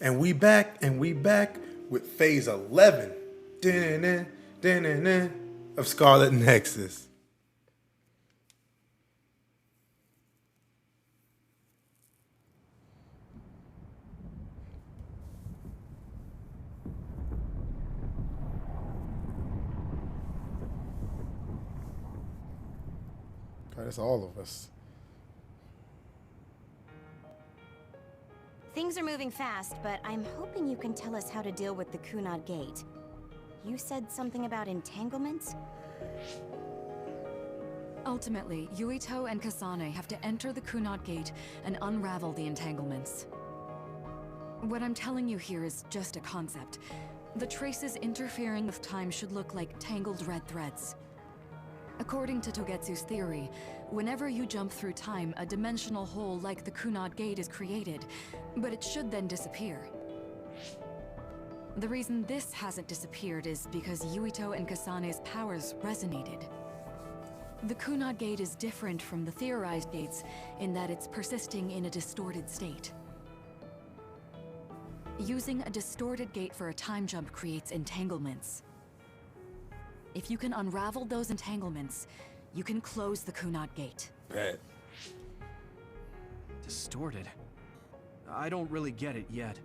And we back with phase 11 dun-dun-dun, dun-dun-dun, of Scarlet Nexus. God, that's all of us. Things are moving fast, but I'm hoping you can tell us how to deal with the Kunad Gate. You said something about entanglements? Ultimately, Yutio and Kasane have to enter the Kunad Gate and unravel the entanglements. What I'm telling you here is just a concept. The traces interfering with time should look like tangled red threads. According to Togetsu's theory, whenever you jump through time, a dimensional hole like the Kunad Gate is created, but it should then disappear. The reason this hasn't disappeared is because Yutio and Kasane's powers resonated. The Kunad Gate is different from the theorized gates in that it's persisting in a distorted state. Using a distorted gate for a time jump creates entanglements. If you can unravel those entanglements, you can close the Kunad Gate. Bet. Distorted? I don't really get it yet.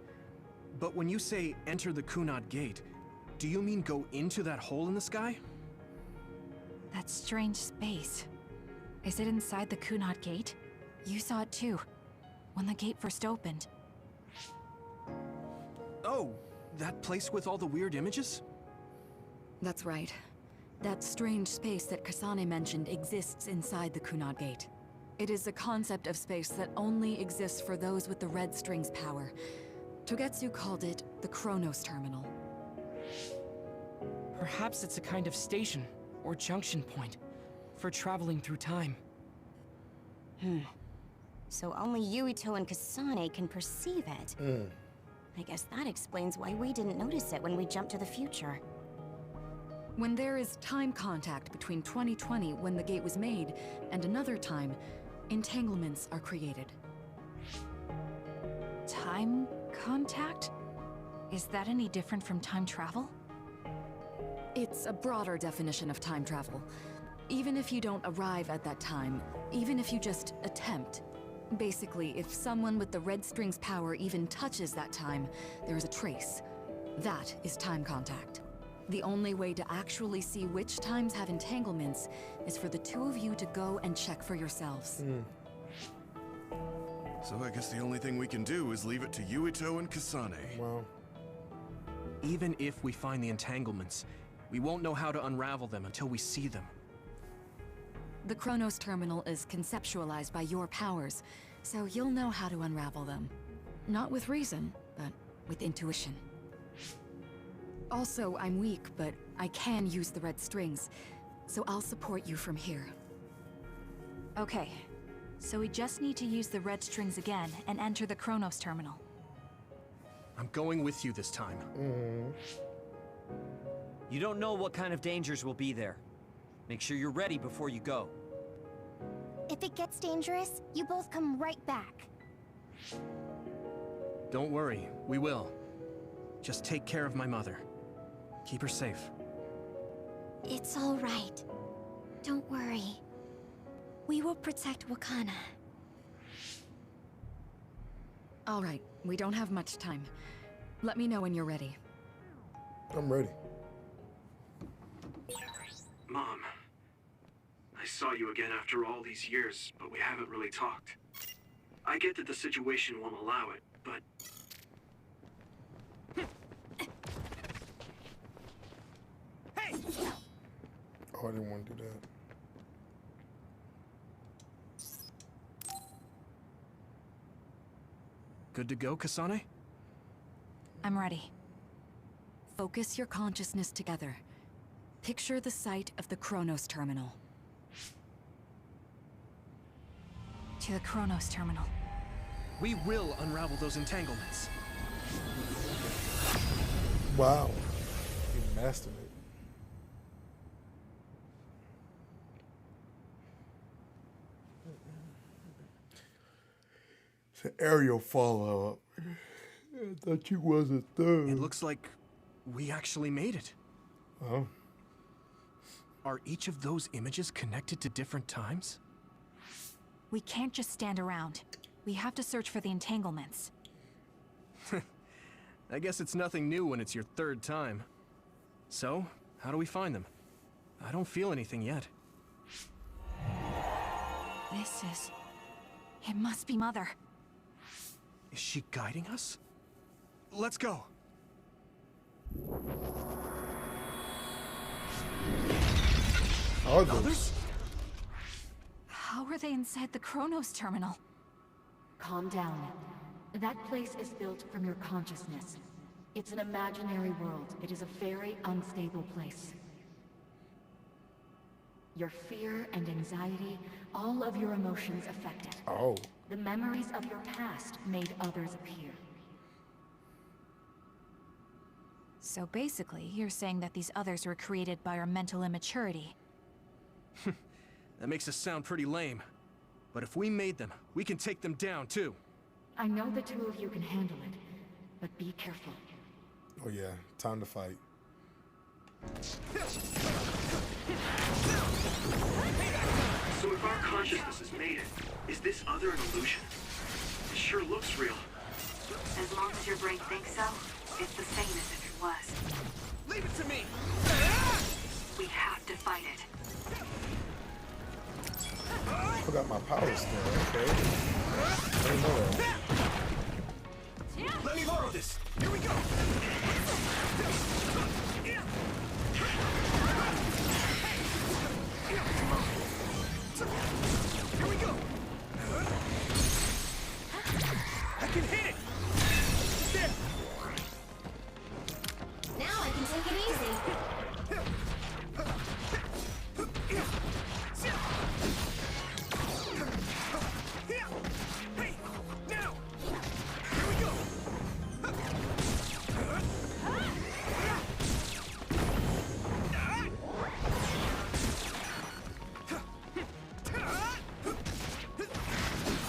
But when you say enter the Kunad Gate, do you mean go into that hole in the sky? That strange space. Is it inside the Kunad Gate? You saw it too, when the gate first opened. Oh, that place with all the weird images? That's right. That strange space that Kasane mentioned exists inside the Kunad Gate. It is a concept of space that only exists for those with the red string's power. Togetsu called it the Chronos Terminal. Perhaps it's a kind of station, or junction point, for traveling through time. So only Yutio and Kasane can perceive it. I guess that explains why we didn't notice it when we jumped to the future. When there is time contact between 2020, when the gate was made, and another time, entanglements are created. Time contact? Is that any different from time travel? It's a broader definition of time travel. Even if you don't arrive at that time, even if you just attempt. Basically, if someone with the red string's power even touches that time, there is a trace. That is time contact. The only way to actually see which times have entanglements is for the two of you to go and check for yourselves. So I guess the only thing we can do is leave it to Yutio and Kasane. Well, Even if we find the entanglements, we won't know how to unravel them until we see them. The Chronos Terminal is conceptualized by your powers, so you'll know how to unravel them. Not with reason, but with intuition. Also, I'm weak, but I can use the red strings, so I'll support you from here. Okay, so we just need to use the red strings again and enter the Chronos Terminal. I'm going with you this time. You don't know what kind of dangers will be there. Make sure you're ready before you go. If it gets dangerous, you both come right back. Don't worry, we will. Just take care of my mother. Keep her safe. It's all right. Don't worry. We will protect Wakana. All right, we don't have much time. Let me know when you're ready. I'm ready. Mom, I saw you again after all these years, but we haven't really talked. I get that the situation won't allow it, but... Oh, I didn't want to do that. Good to go, Kasane? I'm ready. Focus your consciousness together. Picture the site of the Chronos Terminal. To the Chronos Terminal. We will unravel those entanglements. Wow. He mastered it. It's an aerial follow-up. thought you was a third. It looks like we actually made it. Oh. Are each of those images connected to different times? We can't just stand around. We have to search for the entanglements. I guess it's nothing new when it's your third time. So, how do we find them? I don't feel anything yet. This is... It must be Mother. Is she guiding us? Let's go! Others? How are they inside the Chronos terminal? Calm down. That place is built from your consciousness. It's an imaginary world. It is a very unstable place. Your fear and anxiety, all of your emotions affected. Oh. The memories of your past made others appear. So basically, you're saying that these others were created by our mental immaturity. That makes us sound pretty lame. But if we made them, we can take them down too. I know the two of you can handle it, but be careful. Oh yeah, time to fight. So if our consciousness has made it, is this other an illusion? It sure looks real. As long as your brain thinks so, it's the same as if it was. Leave it to me! We have to fight it. Forgot my power skill, okay. I didn't know that. Let me borrow this! Here we go! Here we go! I can hit it! There! Now I can take it easy. Hey! Now! Here we go!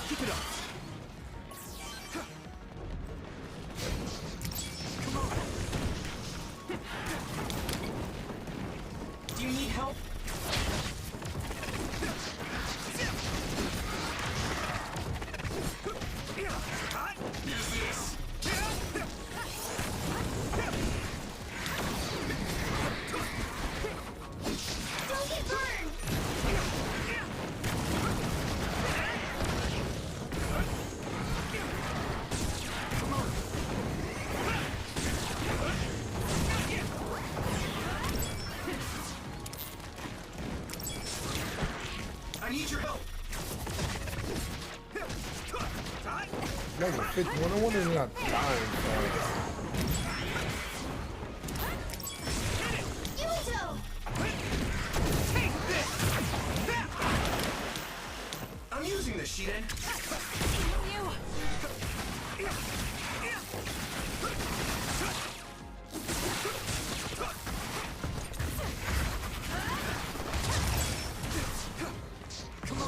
Keep it up! Come on! Do you need help? Use this! Don't get burned! I need your help! Level 51. I wonder if they're not dying fast. Yutio! Take this! I'm using this, Shiden. Come on.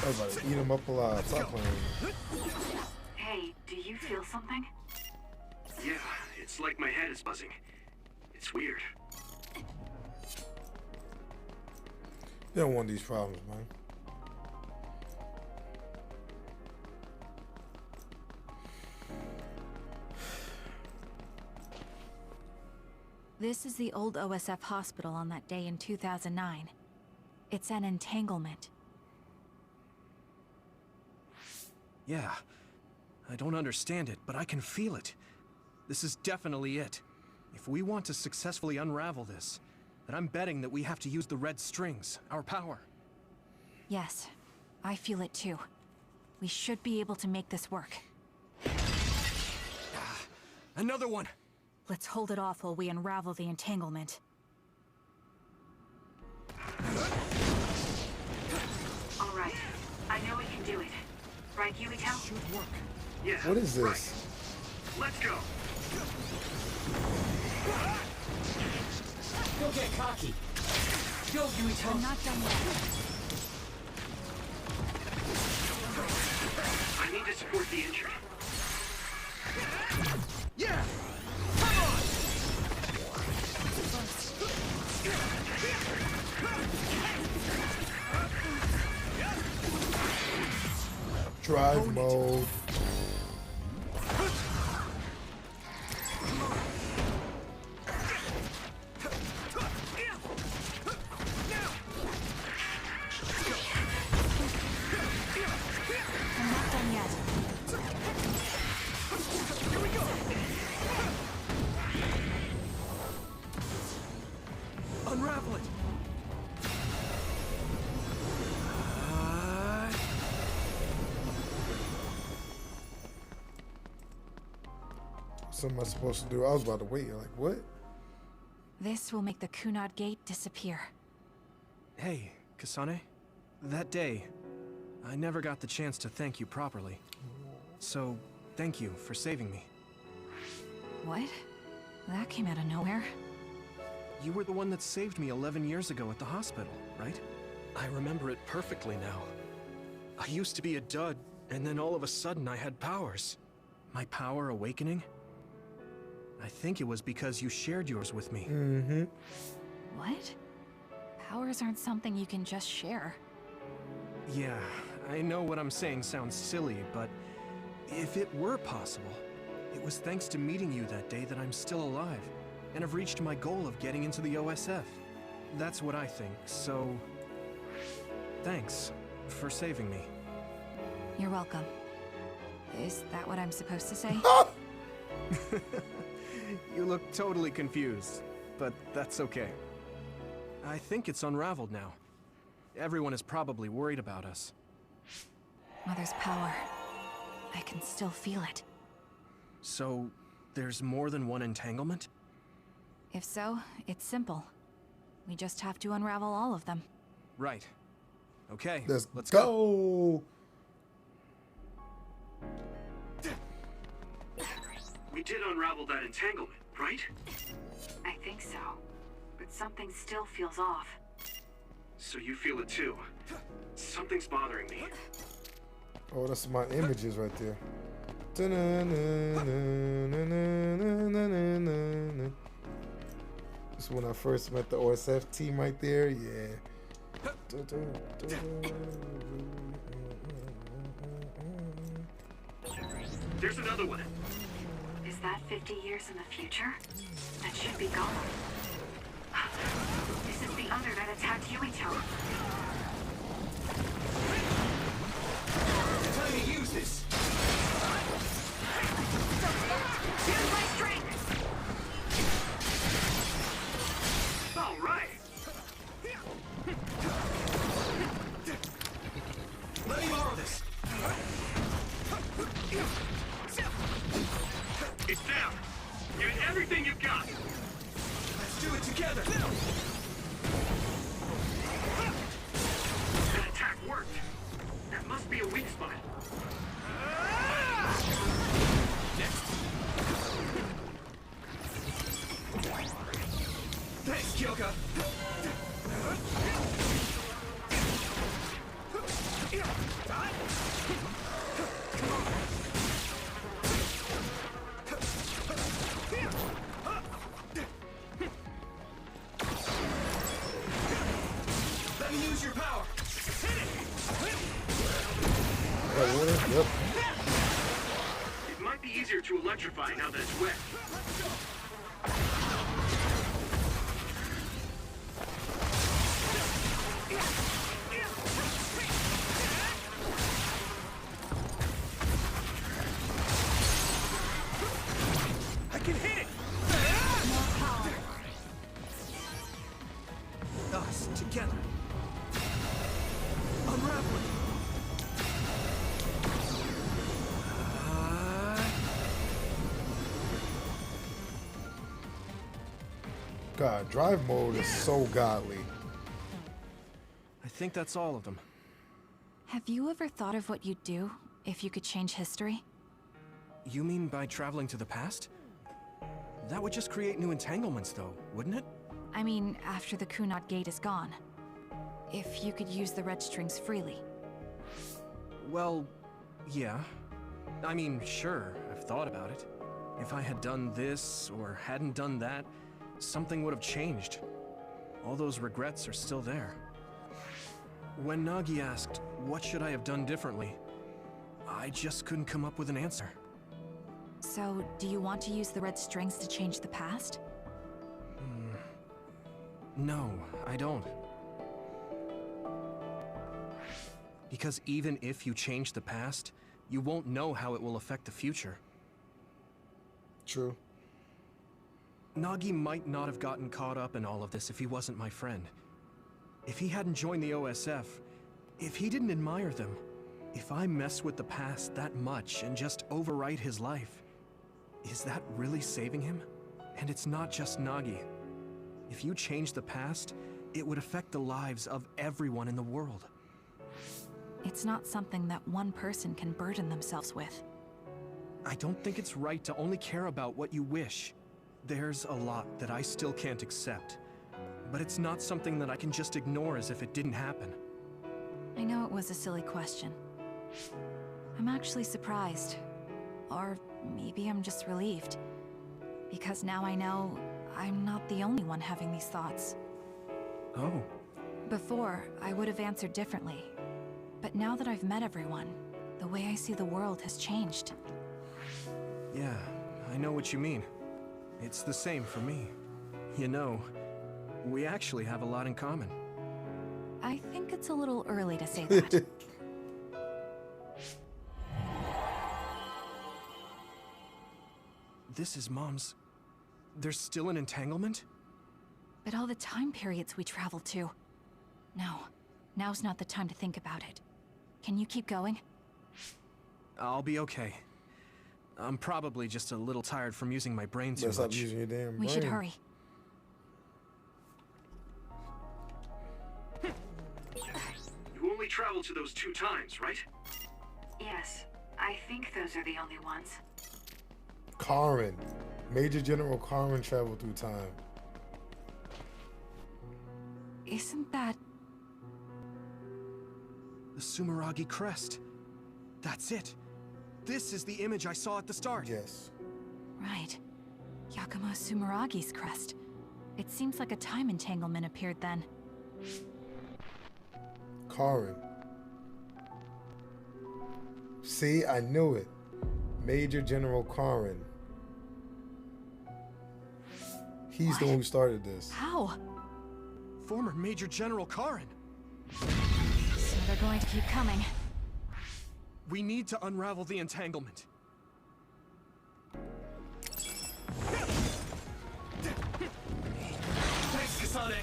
Everybody eat them up alive. Stop playing. Hey, do you feel something? Yeah, it's like my head is buzzing. It's weird. They don't want these problems, man. This is the old OSF hospital on that day in 2009. It's an entanglement. Yeah, I don't understand it, but I can feel it. This is definitely it. If we want to successfully unravel this, then I'm betting that we have to use the red strings, our power. Yes, I feel it too. We should be able to make this work. Another one! Let's hold it off while we unravel the entanglement. All right. I know we can do it. Right, Yutio? Should work. Yeah. What is this? Right. Let's go! Don't get cocky. Go, Yutio. I'm not done yet. I need to support the injured. Yeah! Drive mode. I'm not done yet. Here we go! Unravel it! What am I supposed to do? I was about to wait. Like, what? This will make the Kunad Gate disappear. Hey, Kasane. That day, I never got the chance to thank you properly. So, thank you for saving me. What? That came out of nowhere. You were the one that saved me 11 years ago at the hospital, right? I remember it perfectly now. I used to be a dud, and then all of a sudden I had powers. My power awakening? I think it was because you shared yours with me. Mm-hmm. What? Powers aren't something you can just share. Yeah, I know what I'm saying sounds silly, but if it were possible, it was thanks to meeting you that day that I'm still alive, and have reached my goal of getting into the OSF. That's what I think, so... thanks for saving me. You're welcome. Is that what I'm supposed to say? You look totally confused, but that's okay. I think it's unraveled now. Everyone is probably worried about us. Mother's power. I can still feel it. So, there's more than one entanglement? If so, it's simple. We just have to unravel all of them. Right. Okay, Let's go. We did unravel that entanglement, right? I think so. But something still feels off. So you feel it too. Something's bothering me. Oh, that's my images right there. This is when I first met the OSF team right there. Yeah. There's another one. Is that 50 years in the future? That should be gone. This is the other that attacked Yutio. Time to use this. Here's my strength! All right. Let me borrow this. It's down. Give it everything you've got. Let's do it together. That attack worked. That must be a weak spot. Next. Thanks, Kyoka. Let me use your power. Hit it. Yep. It might be easier to electrify now that it's wet. I can hit it! Us together. Unraveling. God, drive mode is so godly. I think that's all of them. Have you ever thought of what you'd do if you could change history? You mean by traveling to the past? That would just create new entanglements, though, wouldn't it? I mean, after the Kunad Gate is gone. If you could use the red strings freely. Well, yeah. I mean, sure, I've thought about it. If I had done this, or hadn't done that, something would have changed. All those regrets are still there. When Nagi asked, what should I have done differently, I just couldn't come up with an answer. So, do you want to use the red strings to change the past? No, I don't. Because even if you change the past, you won't know how it will affect the future. True. Nagi might not have gotten caught up in all of this if he wasn't my friend. If he hadn't joined the OSF, if he didn't admire them, if I mess with the past that much and just overwrite his life, is that really saving him? And it's not just Nagi. If you change the past, it would affect the lives of everyone in the world. It's not something that one person can burden themselves with. I don't think it's right to only care about what you wish. There's a lot that I still can't accept, but it's not something that I can just ignore as if it didn't happen. I know it was a silly question. I'm actually surprised. Or maybe I'm just relieved. Because now I know I'm not the only one having these thoughts. Oh. Before, I would have answered differently. But now that I've met everyone, the way I see the world has changed. Yeah, I know what you mean. It's the same for me. You know, we actually have a lot in common. I think it's a little early to say that. This is Mom's... There's still an entanglement? But all the time periods we traveled to. No, now's not the time to think about it. Can you keep going? I'll be okay. I'm probably just a little tired from using my brain too much. Stop using your damn brain. We should hurry. You only traveled to those 2 times, right? Yes, I think those are the only ones. Karin. Major General Karin traveled through time. Isn't that... The Sumeragi crest. That's it. This is the image I saw at the start. Yes. Right. Yakumo Sumeragi's crest. It seems like a time entanglement appeared then. Karin. See, I knew it. Major General Karin. He's the one who started this. How? Former Major General Karin. So they're going to keep coming. We need to unravel the entanglement. Thanks, Kasane.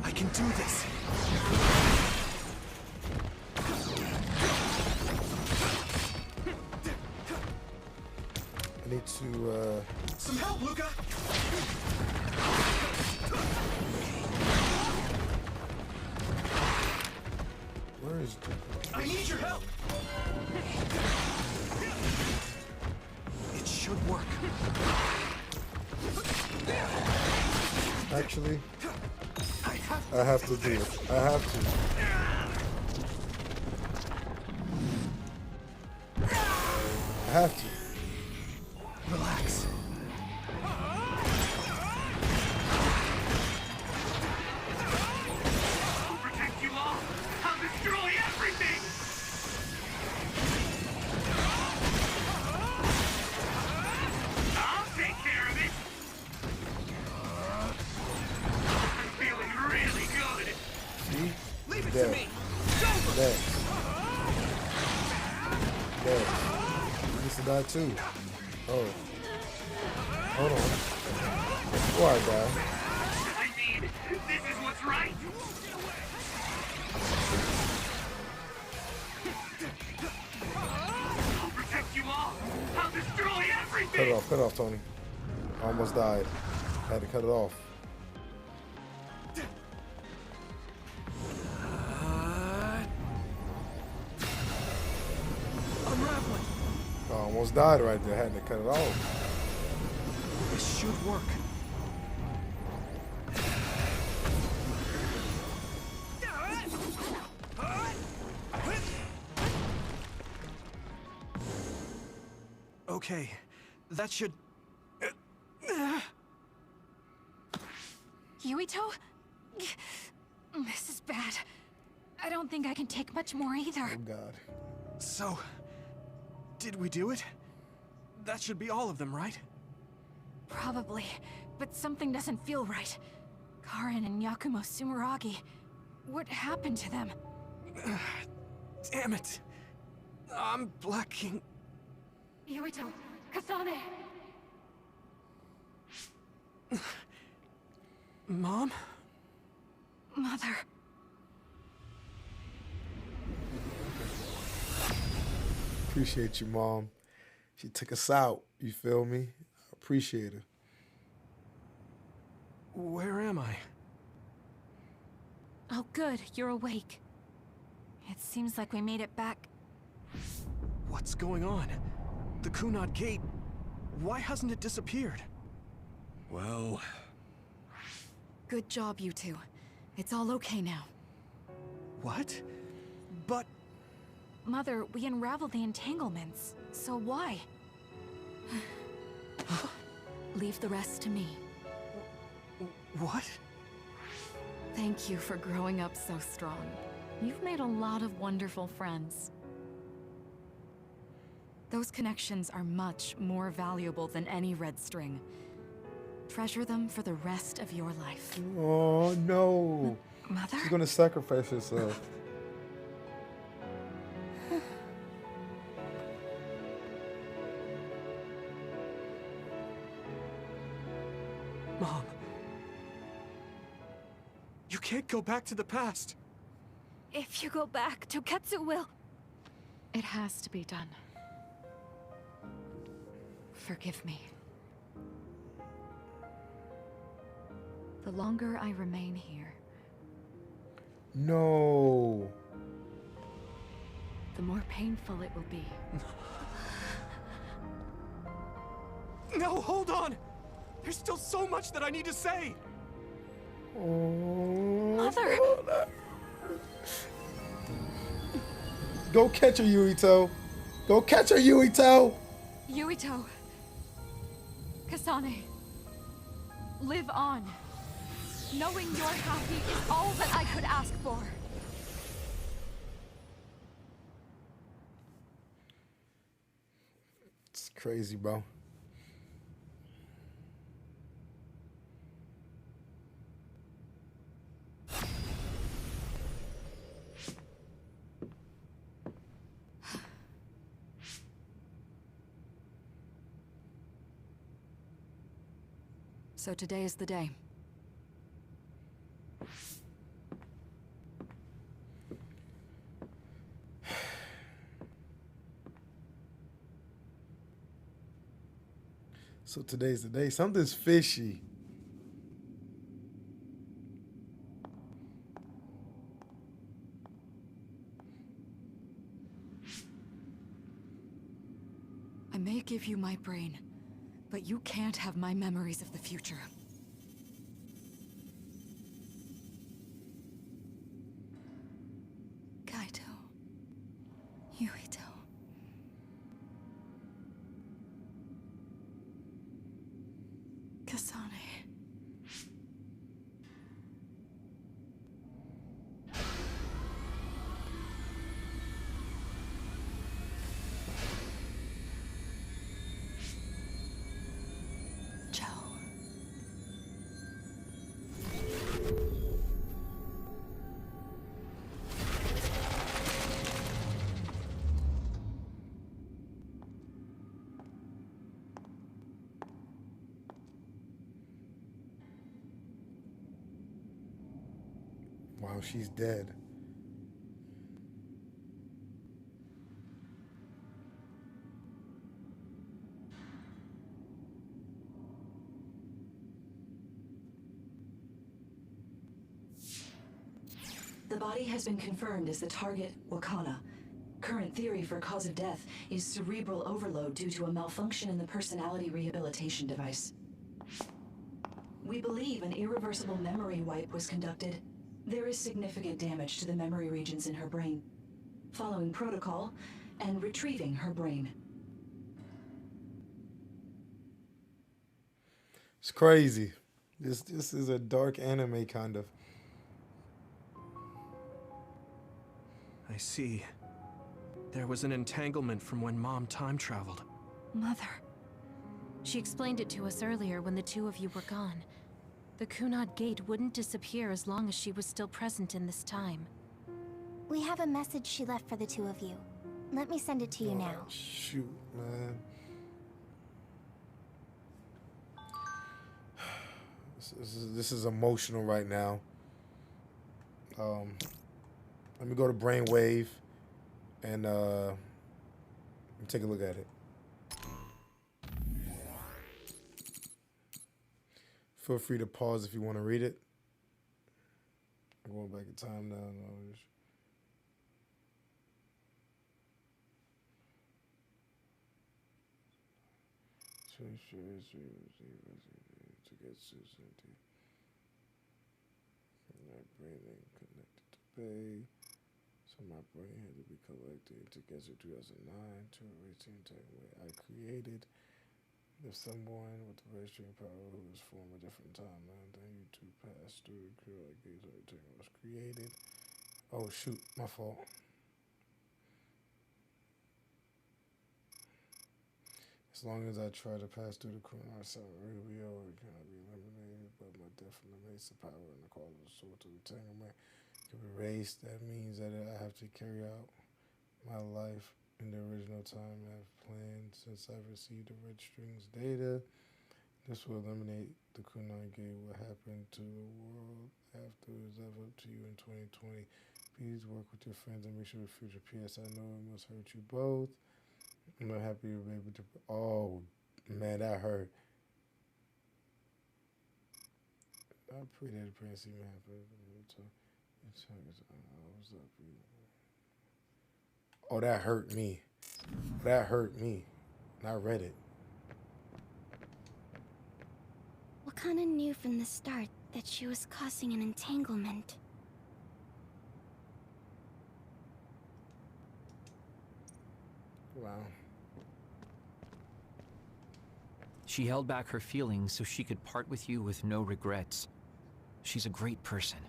I can do this. I need to, Some help, Luca! Where is... I need your help! It should work. Actually, I have to do it. I have to. I have to. Relax. I'll protect you all! I'll destroy everything! I'll take care of it! I'm feeling really good! See? Leave it There. to me! There. There. You used to die too. Oh. Hold on. Before I die. I mean, this is what's right! I'll protect you all! I'll destroy everything! Cut it off, Tony. I almost died. I had to cut it off. Unraveling. I almost died right there. I had to cut it off. This should work. Okay, that should... Yutio? This is bad. I don't think I can take much more either. Oh god. So, did we do it? That should be all of them, right? Probably, but something doesn't feel right. Karin and Yakumo Sumeragi. What happened to them? Damn it. I'm blacking. Yutio, Kasane! Mom? Mother. Appreciate you, Mom. She took us out. You feel me? I appreciate her. Where am I? Oh good, you're awake. It seems like we made it back. What's going on? The Kunad Gate, why hasn't it disappeared? Well... Good job, you two. It's all okay now. What? But... Mother, we unraveled the entanglements. So why? Leave the rest to me. What? Thank you for growing up so strong. You've made a lot of wonderful friends. Those connections are much more valuable than any red string. Treasure them for the rest of your life. Oh no. Mother? She's gonna sacrifice herself. Mom. You can't go back to the past. If you go back, Toketsu will... It has to be done. Forgive me. The longer I remain here, No. the more painful it will be. No, hold on! There's still so much that I need to say! Oh, Mother! Go catch her, Yutio. Go catch her, Yutio. Yutio. Kasane. Live on. Knowing you're happy is all that I could ask for. It's crazy, bro. So today is the day. So today's the day. Something's fishy. I may give you my brain, but you can't have my memories of the future. Kaito. Yutio. Kasane. Joe. Wow, she's dead. The body has been confirmed as the target, Wakana. Current theory for cause of death is cerebral overload due to a malfunction in the personality rehabilitation device. We believe an irreversible memory wipe was conducted. There is significant damage to the memory regions in her brain. Following protocol and retrieving her brain. It's crazy. This is a dark anime kind of. I see. There was an entanglement from when Mom time traveled. Mother. She explained it to us earlier when the two of you were gone. The Kunad Gate wouldn't disappear as long as she was still present in this time. We have a message she left for the two of you. Let me send it to you now. Shoot, man. This is emotional right now. Let me go to Brainwave and take a look at it. Feel free to pause if you want to read it. I'm going back in time now. To get Susan my brain ain't connected to pay, so my brain had to be collected together 2009 to reach the entanglement I created. If someone with the registering power who was from a different timeline than you two passed through the Kunad Gate was created. Oh shoot, my fault. As long as I try to pass through the Kunad Rio, it cannot be eliminated, but my death eliminates the power and the cause of the soul to entanglement can be erased. That means that I have to carry out my life in the original time I've planned since I received the red strings data. This will eliminate the Kunad Gate. What happened to the world after is left up to you in 2020. Please work with your friends and make sure the future. P.S. I know it must hurt you both. I'm not happy you'll be able to. Oh, man, that hurt. I pray that the pregnancy even happened. Oh, that hurt me. That hurt me. And I read it. Wakana knew from the start that she was causing an entanglement. Wow. She held back her feelings so she could part with you with no regrets. She's a great person.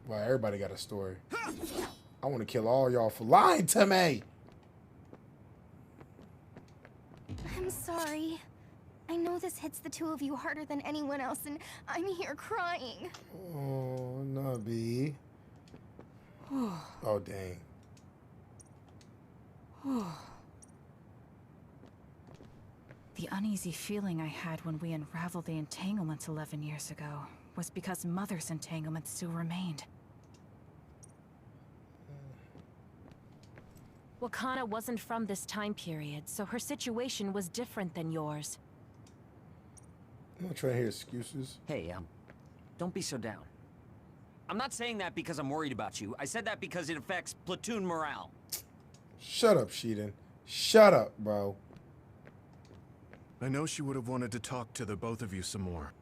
Wow, everybody got a story. I want to kill all y'all for lying to me. I'm sorry. I know this hits the two of you harder than anyone else, and I'm here crying. Oh, Nabi. Oh, dang. The uneasy feeling I had when we unraveled the entanglements 11 years ago was because Mother's entanglement still remained. Wakana wasn't from this time period, so her situation was different than yours. I'm not trying to hear excuses. Hey, don't be so down. I'm not saying that because I'm worried about you. I said that because it affects platoon morale. Shut up, Sheedan. Shut up, bro. I know she would have wanted to talk to the both of you some more,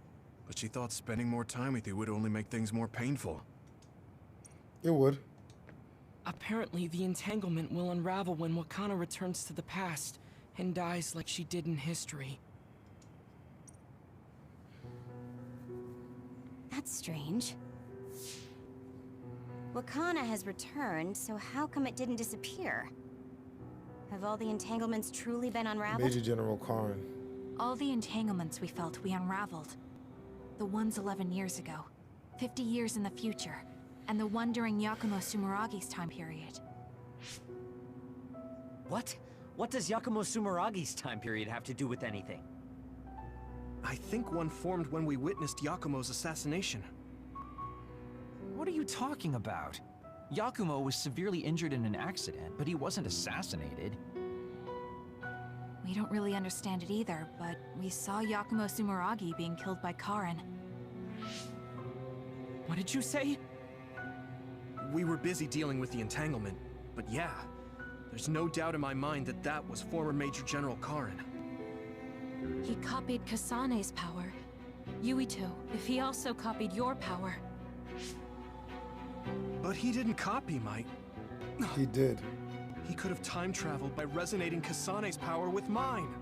but she thought spending more time with you would only make things more painful. It would. Apparently, the entanglement will unravel when Wakana returns to the past and dies like she did in history. That's strange. Wakana has returned, so how come it didn't disappear? Have all the entanglements truly been unraveled? Major General Karin. All the entanglements we felt, we unraveled. The ones 11 years ago, 50 years in the future, and the one during Yakumo Sumeragi's time period. What? What does Yakumo Sumeragi's time period have to do with anything? I think one formed when we witnessed Yakumo's assassination. What are you talking about? Yakumo was severely injured in an accident, but he wasn't assassinated. We don't really understand it either, but we saw Yakumo Sumeragi being killed by Karin. What did you say? We were busy dealing with the entanglement, but yeah, there's no doubt in my mind that that was former Major General Karin. He copied Kasane's power. Yutio, if he also copied your power. But he didn't copy my... He did. He could have time traveled by resonating Kasane's power with mine.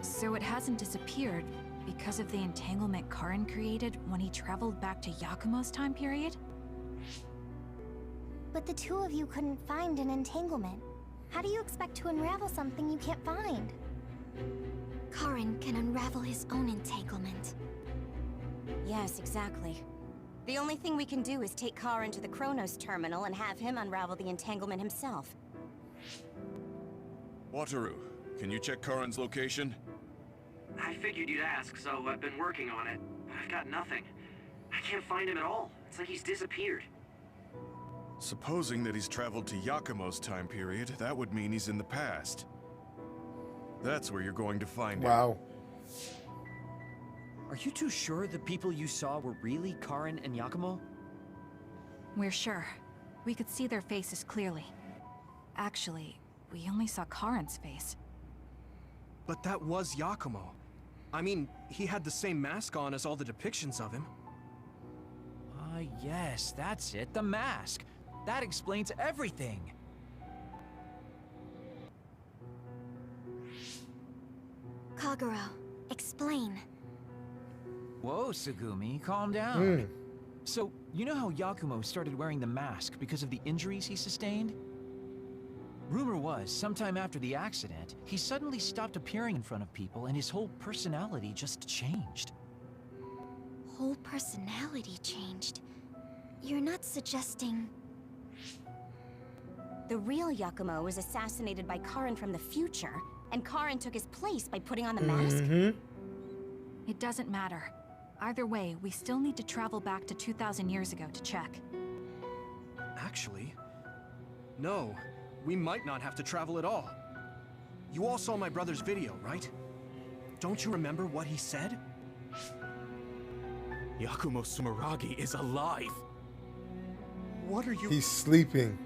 So it hasn't disappeared because of the entanglement Karin created when he traveled back to Yakumo's time period? But the two of you couldn't find an entanglement. How do you expect to unravel something you can't find? Karin can unravel his own entanglement. Yes, exactly. The only thing we can do is take Karin to the Chronos terminal and have him unravel the entanglement himself. Wataru, can you check Karin's location? I figured you'd ask, so I've been working on it. But I've got nothing. I can't find him at all. It's like he's disappeared. Supposing that he's traveled to Yakumo's time period, that would mean he's in the past. That's where you're going to find him. Wow. Are you too sure the people you saw were really Karin and Yakumo? We're sure. We could see their faces clearly. Actually, we only saw Karin's face. But that was Yakumo. I mean, he had the same mask on as all the depictions of him. Yes, that's it, the mask. That explains everything. Kagero, explain. Whoa, Tsugumi, calm down. So, you know how Yakumo started wearing the mask because of the injuries he sustained? Rumor was, sometime after the accident, he suddenly stopped appearing in front of people and his whole personality just changed. Whole personality changed? You're not suggesting... The real Yakumo was assassinated by Karin from the future, and Karin took his place by putting on the mask? It doesn't matter. Either way, we still need to travel back to 2,000 years ago to check. Actually, no. We might not have to travel at all. You all saw my brother's video, right? Don't you remember what he said? Yakumo Sumeragi is alive! What are you— He's sleeping.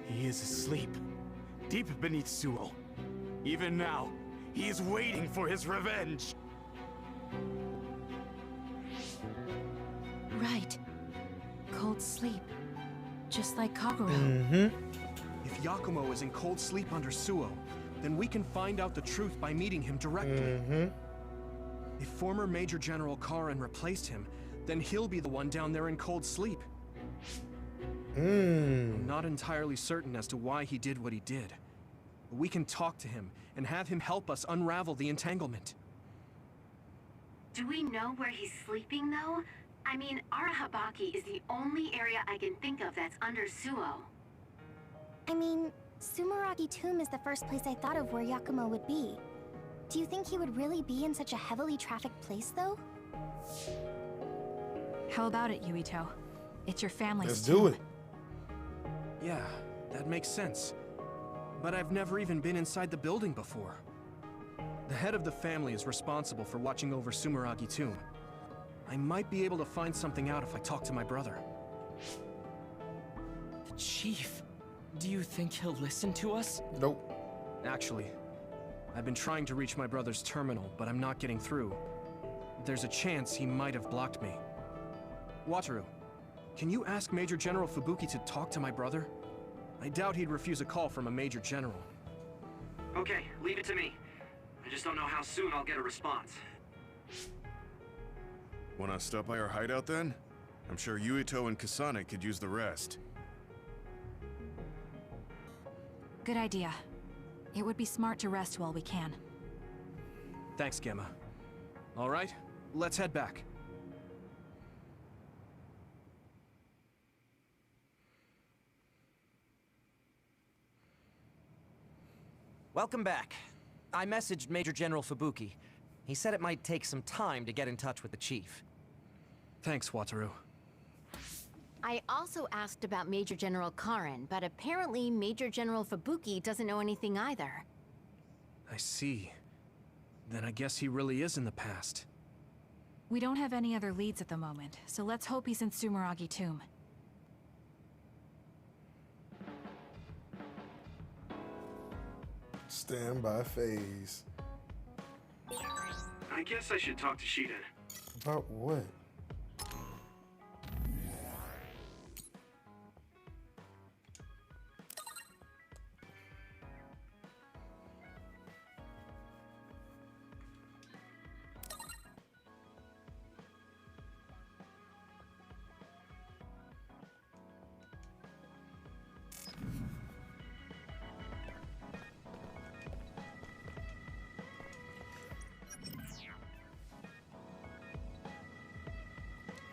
He is asleep, deep beneath Suo. Even now, he is waiting for his revenge! Right. Cold sleep. Just like Kagero. If Yakumo is in cold sleep under Suo, then we can find out the truth by meeting him directly. If former Major General Karin replaced him, then he'll be the one down there in cold sleep. I'm not entirely certain as to why he did what he did. But we can talk to him and have him help us unravel the entanglement. Do we know where he's sleeping, though? I mean, Arahabaki is the only area I can think of that's under Suo. I mean, Sumeragi Tomb is the first place I thought of where Yakumo would be. Do you think he would really be in such a heavily trafficked place, though? How about it, Yutio? It's your family's Let's tomb. do it. Yeah, that makes sense. But I've never even been inside the building before. The head of the family is responsible for watching over Sumeragi Tomb. I might be able to find something out if I talk to my brother. The chief. Do you think he'll listen to us? Nope. Actually, I've been trying to reach my brother's terminal, but I'm not getting through. There's a chance he might have blocked me. Wataru, can you ask Major General Fubuki to talk to my brother? I doubt he'd refuse a call from a Major General. Okay, leave it to me. I just don't know how soon I'll get a response. Wanna stop by our hideout then? I'm sure Yuito and Kasane could use the rest. Good idea. It would be smart to rest while we can. Thanks, Gemma. All right, let's head back. Welcome back. I messaged Major General Fubuki. He said it might take some time to get in touch with the chief. Thanks, Wataru. I also asked about Major General Karin, but apparently Major General Fubuki doesn't know anything either. I see. Then I guess he really is in the past. We don't have any other leads at the moment, so let's hope he's in Sumeragi Tomb. Stand by phase. I guess I should talk to Shiden. About what?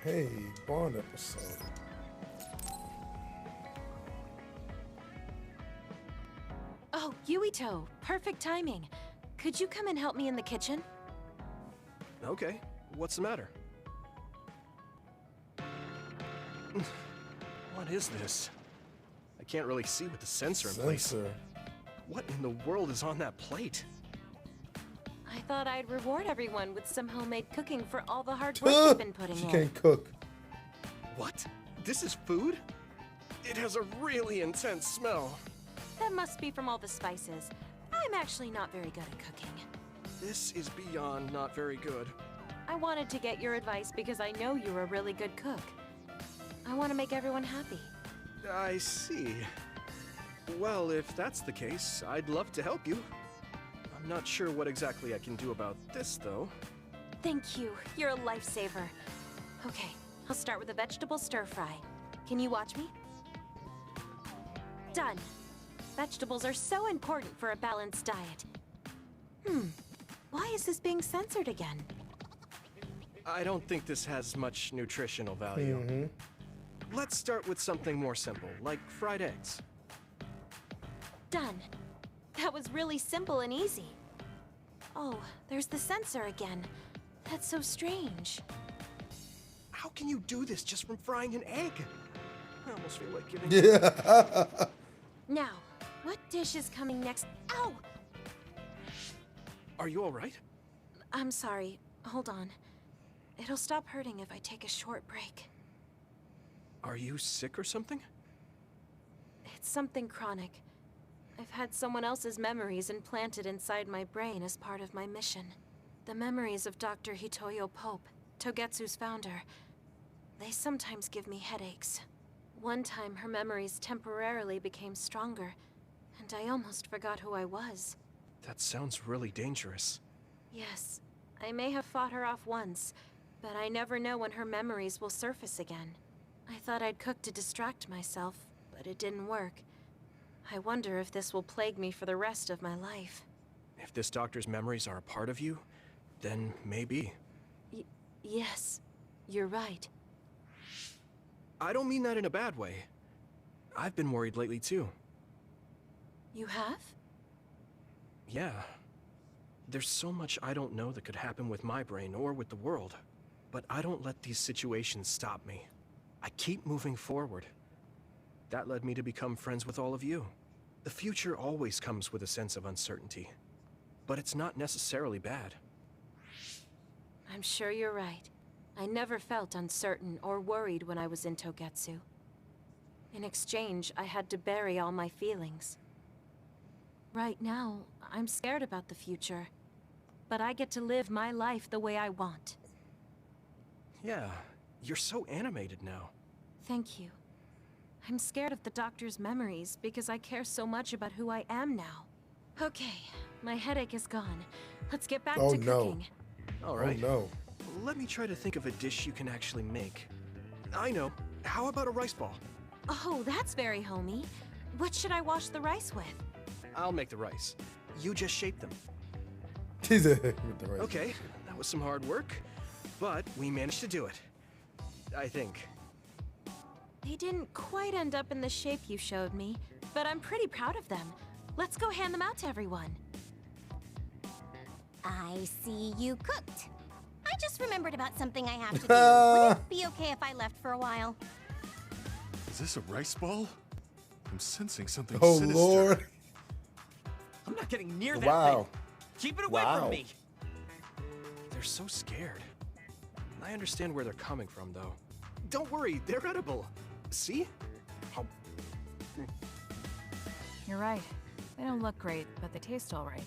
Hey, Bond episode. Oh, Yutio, perfect timing. Could you come and help me in the kitchen? Okay, what's the matter? What is this? I can't really see with the sensor in place. What in the world is on that plate? I thought I'd reward everyone with some homemade cooking for all the hard work they've been putting in. She can't cook. What? This is food? It has a really intense smell. That must be from all the spices. I'm actually not very good at cooking. This is beyond not very good. I wanted to get your advice because I know you're a really good cook. I want to make everyone happy. I see. Well, if that's the case, I'd love to help you. I'm not sure what exactly I can do about this, though. Thank you. You're a lifesaver. Okay, I'll start with a vegetable stir-fry. Can you watch me? Done. Vegetables are so important for a balanced diet. Why is this being censored again? I don't think this has much nutritional value. Let's start with something more simple, like fried eggs. Done. That was really simple and easy. Oh, there's the sensor again. That's so strange. How can you do this just from frying an egg? I almost feel like giving Now, what dish is coming next? Ow! Are you all right? I'm sorry. Hold on. It'll stop hurting if I take a short break. Are you sick or something? It's something chronic. I've had someone else's memories implanted inside my brain as part of my mission. The memories of Dr. Hitoyo Pope, Togetsu's founder. They sometimes give me headaches. One time, her memories temporarily became stronger, and I almost forgot who I was. That sounds really dangerous. Yes, I may have fought her off once, but I never know when her memories will surface again. I thought I'd cook to distract myself, but it didn't work. I wonder if this will plague me for the rest of my life. If this doctor's memories are a part of you, then maybe. Yes, you're right. I don't mean that in a bad way. I've been worried lately too. You have? Yeah. There's so much I don't know that could happen with my brain or with the world. But I don't let these situations stop me. I keep moving forward. That led me to become friends with all of you. The future always comes with a sense of uncertainty. But it's not necessarily bad. I'm sure you're right. I never felt uncertain or worried when I was in Togetsu. In exchange, I had to bury all my feelings. Right now, I'm scared about the future. But I get to live my life the way I want. Yeah, you're so animated now. Thank you. I'm scared of the doctor's memories because I care so much about who I am now. Okay, my headache is gone. Let's get back to cooking. All right. Oh no. Let me try to think of a dish you can actually make. I know. How about a rice ball? Oh, that's very homey. What should I wash the rice with? I'll make the rice. You just shape them. With the rice. Okay, that was some hard work, but we managed to do it. I think. They didn't quite end up in the shape you showed me, but I'm pretty proud of them. Let's go hand them out to everyone. I see you cooked. I just remembered about something I have to do. Would it be okay if I left for a while? Is this a rice ball? I'm sensing something Oh sinister. Lord. I'm not getting near that Wow. thing. Keep it away from me. They're so scared. I understand where they're coming from, though. Don't worry, they're edible. See? How... You're right. They don't look great, but they taste all right.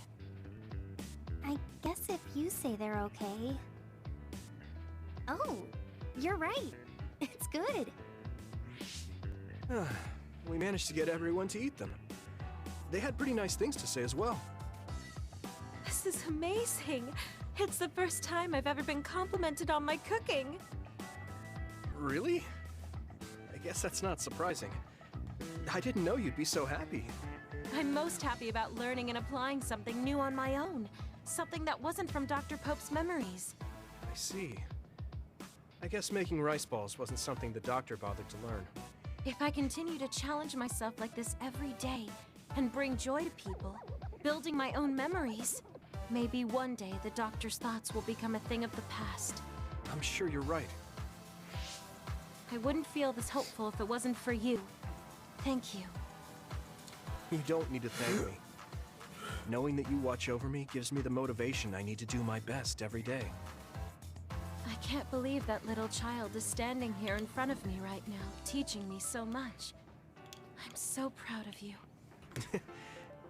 I guess if you say they're okay. Oh, you're right. It's good. We managed to get everyone to eat them. They had pretty nice things to say as well. This is amazing. It's the first time I've ever been complimented on my cooking. Really? I guess that's not surprising. I didn't know you'd be so happy. I'm most happy about learning and applying something new on my own. Something that wasn't from Dr. Pope's memories. I see. I guess making rice balls wasn't something the doctor bothered to learn. If I continue to challenge myself like this every day and bring joy to people, building my own memories, maybe one day the doctor's thoughts will become a thing of the past. I'm sure you're right. I wouldn't feel this hopeful if it wasn't for you. Thank you. You don't need to thank me. Knowing that you watch over me gives me the motivation I need to do my best every day. I can't believe that little child is standing here in front of me right now, teaching me so much. I'm so proud of you.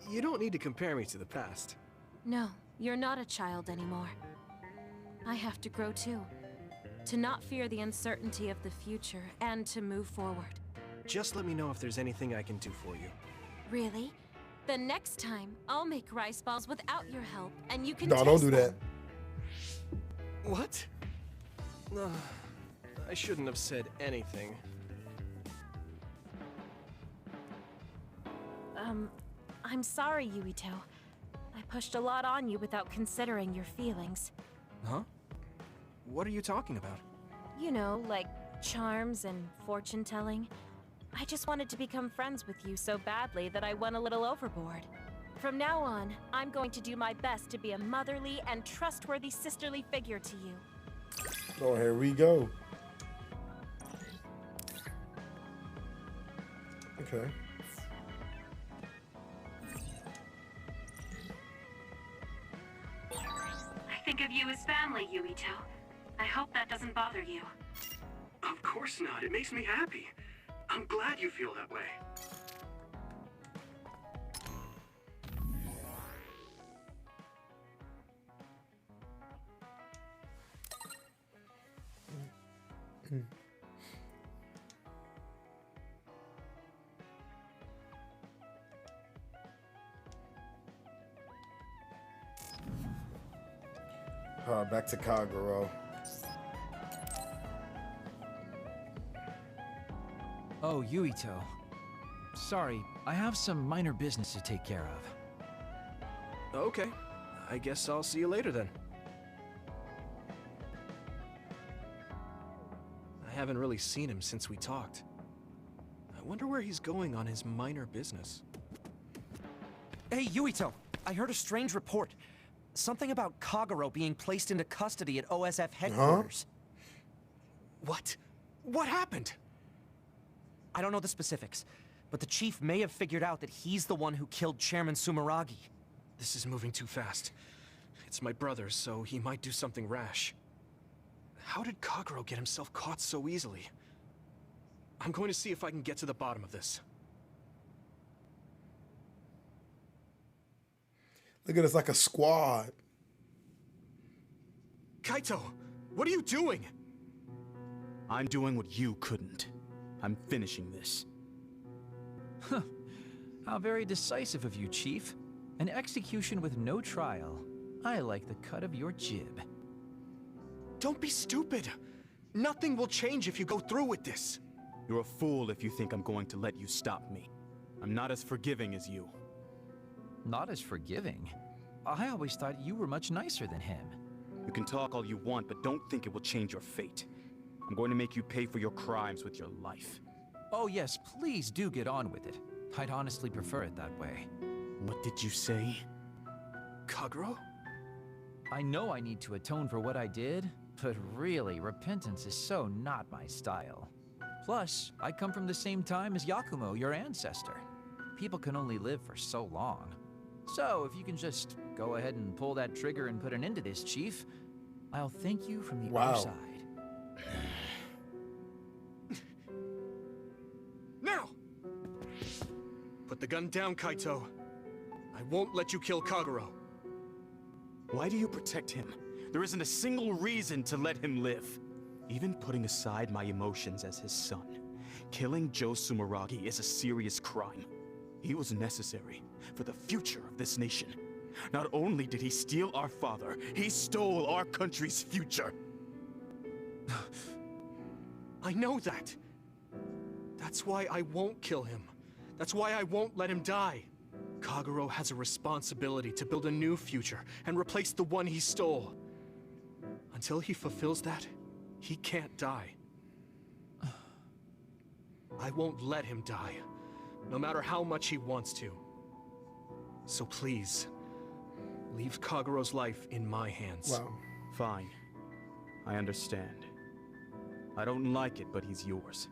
You don't need to compare me to the past. No, you're not a child anymore. I have to grow too. To not fear the uncertainty of the future and to move forward. Just let me know if there's anything I can do for you. Really? Then next time, I'll make rice balls without your help, and you can No, don't do that. What? I shouldn't have said anything. I'm sorry, Yutio. I pushed a lot on you without considering your feelings. Huh? What are you talking about? You know, like charms and fortune-telling. I just wanted to become friends with you so badly that I went a little overboard. From now on, I'm going to do my best to be a motherly and trustworthy sisterly figure to you. Oh, here we go. Okay. I think of you as family, Yutio. I hope that doesn't bother you. Of course not. It makes me happy. I'm glad you feel that way. Back to Kagero. Oh, Yutio. Sorry, I have some minor business to take care of. Okay. I guess I'll see you later then. I haven't really seen him since we talked. I wonder where he's going on his minor business. Hey, Yutio! I heard a strange report. Something about Kagero being placed into custody at OSF headquarters. What? What happened? I don't know the specifics, but the chief may have figured out that he's the one who killed Chairman Sumeragi. This is moving too fast. It's my brother, so he might do something rash. How did Kagero get himself caught so easily? I'm going to see if I can get to the bottom of this. Look at us like a squad. Kaito, what are you doing? I'm doing what you couldn't. I'm finishing this. Huh. How very decisive of you, Chief. An execution with no trial. I like the cut of your jib. Don't be stupid. Nothing will change if you go through with this. You're a fool if you think I'm going to let you stop me. I'm not as forgiving as you. Not as forgiving? I always thought you were much nicer than him. You can talk all you want, but don't think it will change your fate. I'm going to make you pay for your crimes with your life. Oh yes, please do get on with it. I'd honestly prefer it that way. What did you say? Kagero? I know I need to atone for what I did, but really, repentance is so not my style. Plus, I come from the same time as Yakumo, your ancestor. People can only live for so long. So, if you can just go ahead and pull that trigger and put an end to this, Chief, I'll thank you from the other side. Now! Put the gun down, Kaito. I won't let you kill Kagero. Why do you protect him? There isn't a single reason to let him live. Even putting aside my emotions as his son, killing Joe Sumeragi is a serious crime. He was necessary for the future of this nation. Not only did he steal our father, he stole our country's future. I know that. That's why I won't kill him. That's why I won't let him die. Kagero has a responsibility to build a new future and replace the one he stole. Until he fulfills that, He can't die. I won't let him die, no matter how much he wants to. So please, leave Kagero's life in my hands. Wow. Fine. I understand. I don't like it, but he's yours.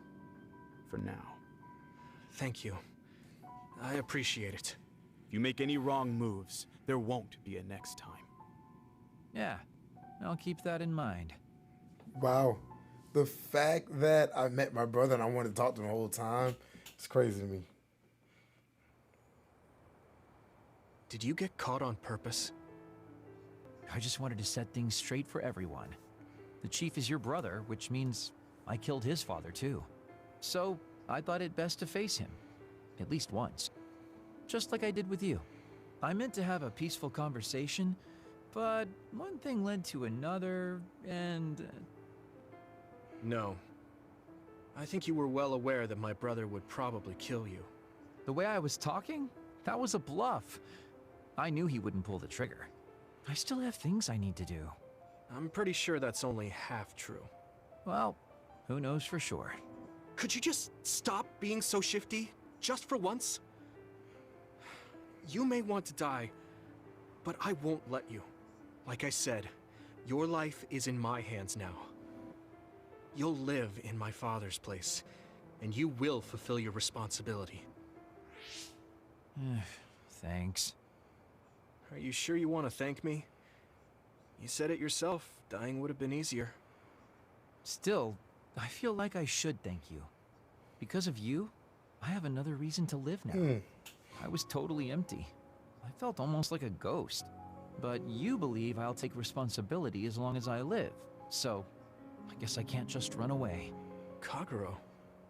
For now. Thank you. I appreciate it. If you make any wrong moves, there won't be a next time. Yeah, I'll keep that in mind. Wow. The fact that I met my brother and I wanted to talk to him the whole time, it's crazy to me. Did you get caught on purpose? I just wanted to set things straight for everyone. The chief is your brother, which means I killed his father too. So I thought it best to face him. At least once. Just like I did with you. I meant to have a peaceful conversation, but one thing led to another, and... No. I think you were well aware that my brother would probably kill you. The way I was talking? That was a bluff. I knew he wouldn't pull the trigger. I still have things I need to do. I'm pretty sure that's only half true. Well, who knows for sure. Could you just stop being so shifty? Just for once? You may want to die, but I won't let you. Like I said, your life is in my hands now. You'll live in my father's place, and you will fulfill your responsibility. Thanks. Are you sure you want to thank me? You said it yourself, dying would have been easier. Still, I feel like I should thank you. Because of you, I have another reason to live now. I was totally empty. I felt almost like a ghost. But you believe I'll take responsibility as long as I live, so I guess I can't just run away. Kagero?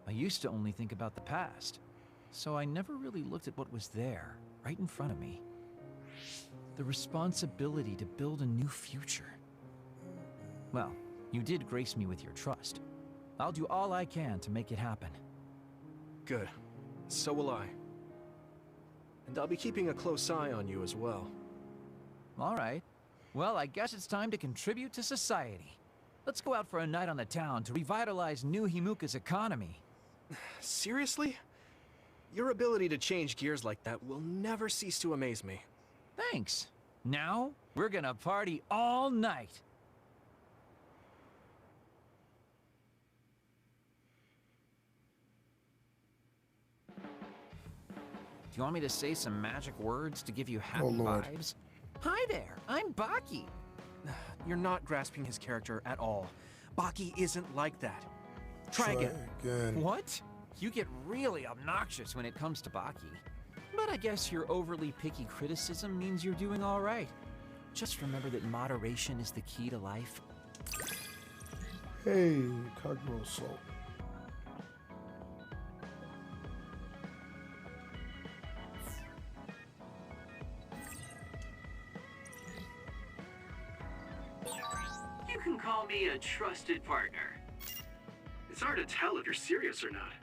I used to only think about the past, so I never really looked at what was there, right in front of me. The responsibility to build a new future. Well, you did grace me with your trust. I'll do all I can to make it happen. Good. So will I. And I'll be keeping a close eye on you as well. All right. Well, I guess it's time to contribute to society. Let's go out for a night on the town to revitalize New Himuka's economy. Seriously? Your ability to change gears like that will never cease to amaze me. Thanks. Now, we're gonna party all night. Do you want me to say some magic words to give you happy vibes? Hi there, I'm Baki. You're not grasping his character at all. Baki isn't like that. Try again. What? You get really obnoxious when it comes to Baki. But I guess your overly picky criticism means you're doing all right. Just remember that moderation is the key to life. Hey, Kagero Soul. You can call me a trusted partner. It's hard to tell if you're serious or not.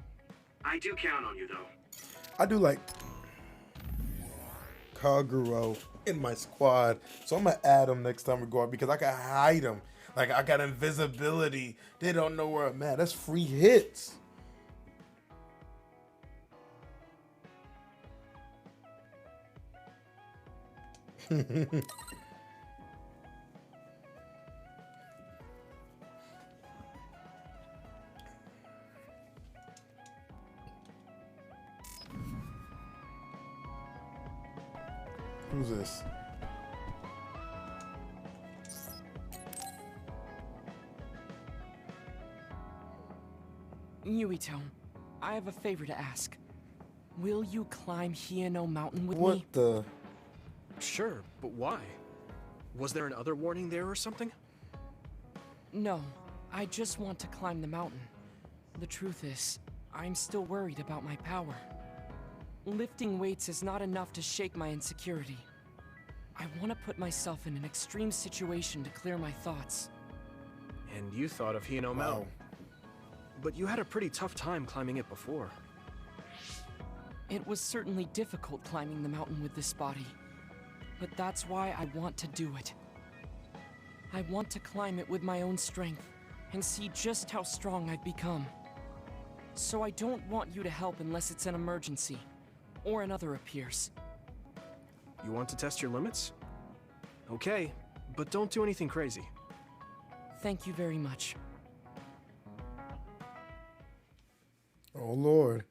I do count on you, though. I do like Kagero in my squad, so I'm gonna add him next time we go out because I can hide him. Like, I got invisibility. They don't know where I'm at. That's free hits. Who's this? Yutio, I have a favor to ask. Will you climb Hieno Mountain with me? What the? Sure, but why? Was there another warning there or something? No, I just want to climb the mountain. The truth is, I'm still worried about my power. Lifting weights is not enough to shake my insecurity. I want to put myself in an extreme situation to clear my thoughts. And you thought of Hieno Mountain. But you had a pretty tough time climbing it before. It was certainly difficult climbing the mountain with this body. But that's why I want to do it. I want to climb it with my own strength, and see just how strong I've become. So I don't want you to help unless it's an emergency, or another appears. You want to test your limits? Okay, but don't do anything crazy. Thank you very much. Oh, Lord.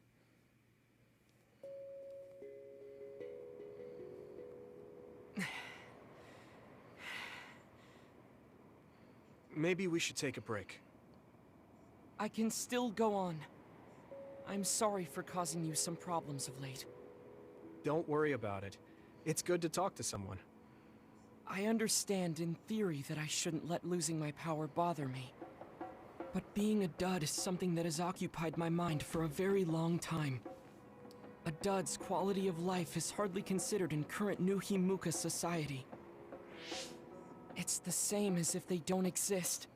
Maybe we should take a break. I can still go on. I'm sorry for causing you some problems of late. Don't worry about it. It's good to talk to someone. I understand in theory that I shouldn't let losing my power bother me. But being a dud is something that has occupied my mind for a very long time. A dud's quality of life is hardly considered in current New Himuka society. It's the same as if they don't exist.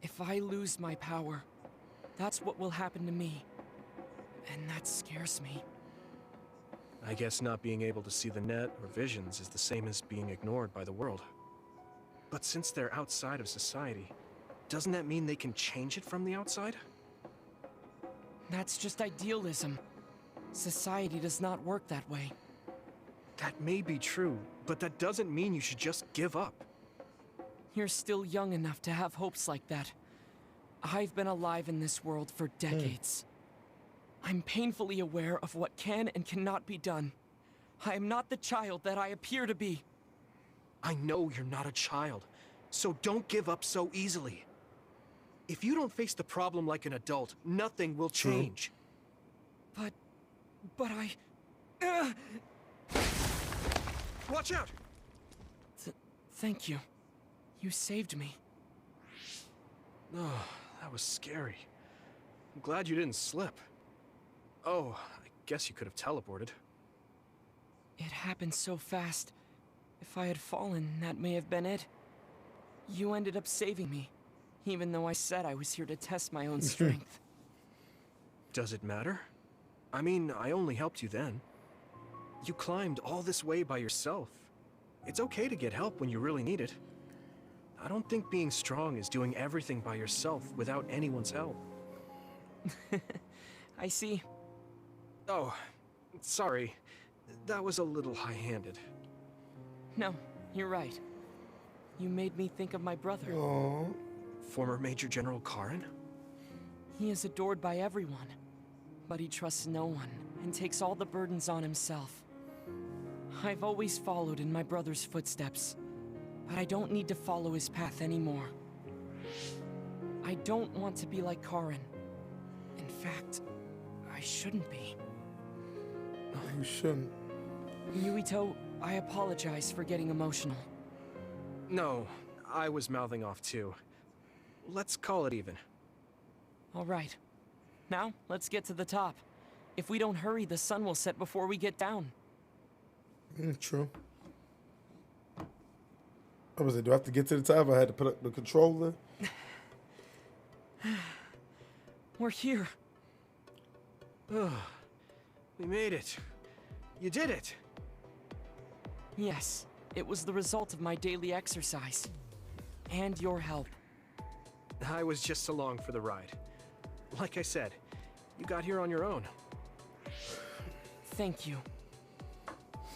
If I lose my power, that's what will happen to me. And that scares me. I guess not being able to see the net or visions is the same as being ignored by the world. But since they're outside of society, doesn't that mean they can change it from the outside? That's just idealism. Society does not work that way. That may be true, but that doesn't mean you should just give up. You're still young enough to have hopes like that. I've been alive in this world for decades. I'm painfully aware of what can and cannot be done. I am not the child that I appear to be. I know you're not a child, so don't give up so easily. If you don't face the problem like an adult, nothing will change. But I... Watch out! Thank you. You saved me. Oh, that was scary. I'm glad you didn't slip. Oh, I guess you could have teleported. It happened so fast. If I had fallen, that may have been it. You ended up saving me, even though I said I was here to test my own strength. Does it matter? I mean, I only helped you then. You climbed all this way by yourself. It's okay to get help when you really need it. I don't think being strong is doing everything by yourself without anyone's help. I see. Oh, sorry. That was a little high-handed. No, you're right. You made me think of my brother. Aww. Former Major General Karen? He is adored by everyone, but he trusts no one and takes all the burdens on himself. I've always followed in my brother's footsteps, but I don't need to follow his path anymore. I don't want to be like Karen. In fact, I shouldn't be. You shouldn't. Yutio, I apologize for getting emotional. No, I was mouthing off too. Let's call it even. All right. Now, let's get to the top. If we don't hurry, the sun will set before we get down. True. I was like, do I have to get to the top? I had to put up the controller. We're here. We made it. You did it. Yes, it was the result of my daily exercise. And your help. I was just along for the ride. Like I said, you got here on your own. Thank you.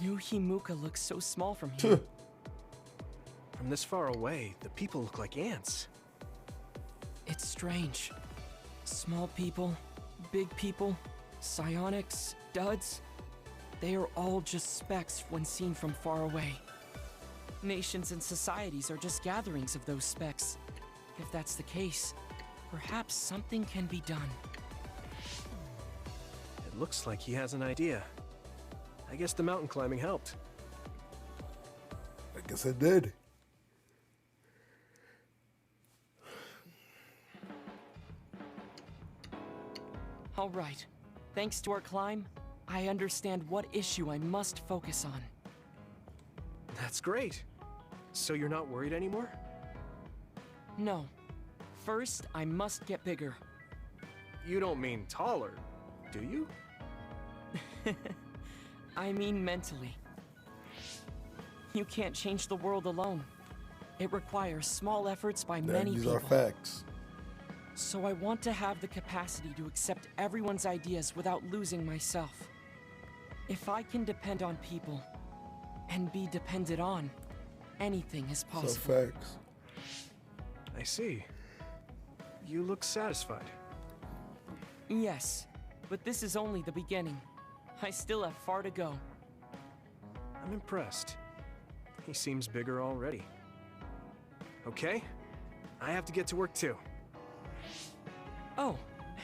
New Himuka looks so small from here. From this far away, the people look like ants. It's strange. Small people, big people, psionics, duds. They are all just specks when seen from far away. Nations and societies are just gatherings of those specks. If that's the case, perhaps something can be done. It looks like he has an idea. I guess the mountain climbing helped. I guess it did. All right. Thanks to our climb, I understand what issue I must focus on. That's great. So you're not worried anymore? No. First, I must get bigger. You don't mean taller, do you? I mean mentally. You can't change the world alone. It requires small efforts by many These people. are facts. So I want to have the capacity to accept everyone's ideas without losing myself. If I can depend on people, and be depended on, anything is possible. So facts. I see. You look satisfied. Yes, but this is only the beginning. I still have far to go. I'm impressed. He seems bigger already. Okay, I have to get to work too. Oh,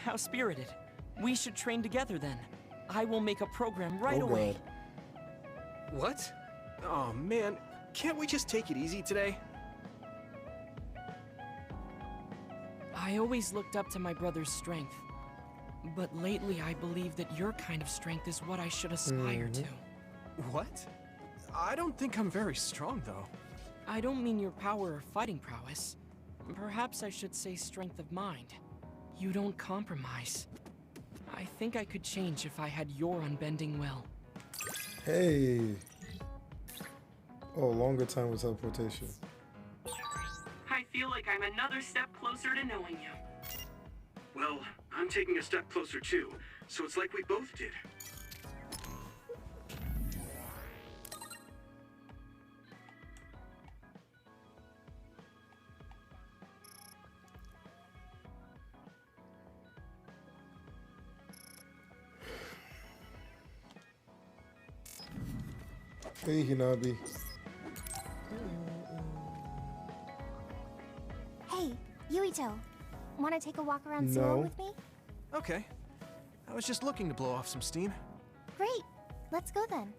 how spirited. We should train together then. I will make a program right away. What? Oh man, can't we just take it easy today? I always looked up to my brother's strength. But lately I believe that your kind of strength is what I should aspire to. What? I don't think I'm very strong though. I don't mean your power or fighting prowess. Perhaps I should say strength of mind. You don't compromise. I think I could change if I had your unbending will. Hey. Oh, longer time with teleportation. I feel like I'm another step closer to knowing you. Well, I'm taking a step closer too, so it's like we both did. Hey, Hinabi. Hey, Yutio. Want to take a walk around No. Suo with me? Okay. I was just looking to blow off some steam. Great. Let's go then.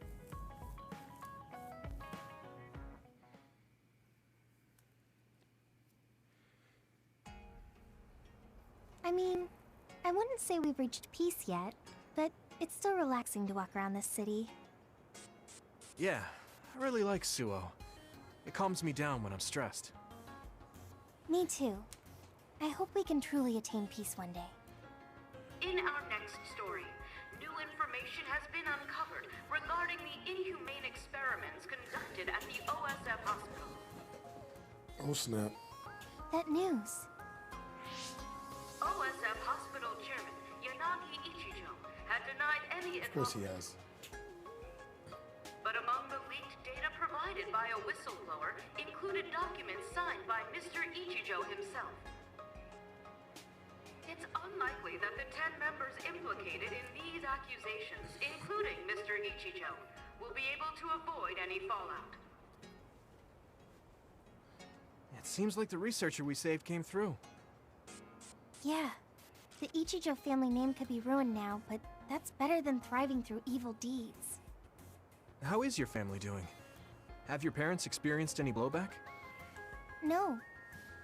I mean, I wouldn't say we've reached peace yet, but it's still relaxing to walk around this city. Yeah, I really like Suo. It calms me down when I'm stressed. Me too. I hope we can truly attain peace one day. In our next story, new information has been uncovered regarding the inhumane experiments conducted at the OSF hospital. Oh snap. That news. OSF hospital chairman Yanagi Ichijo had denied any Of course he involvement. has. But among the leaked data provided by a whistleblower included documents signed by Mr. Ichijo himself. It's unlikely that the 10 members implicated in these accusations, including Mr. Ichijo, will be able to avoid any fallout. It seems like the researcher we saved came through. Yeah. The Ichijo family name could be ruined now, but that's better than thriving through evil deeds. How is your family doing? Have your parents experienced any blowback? No.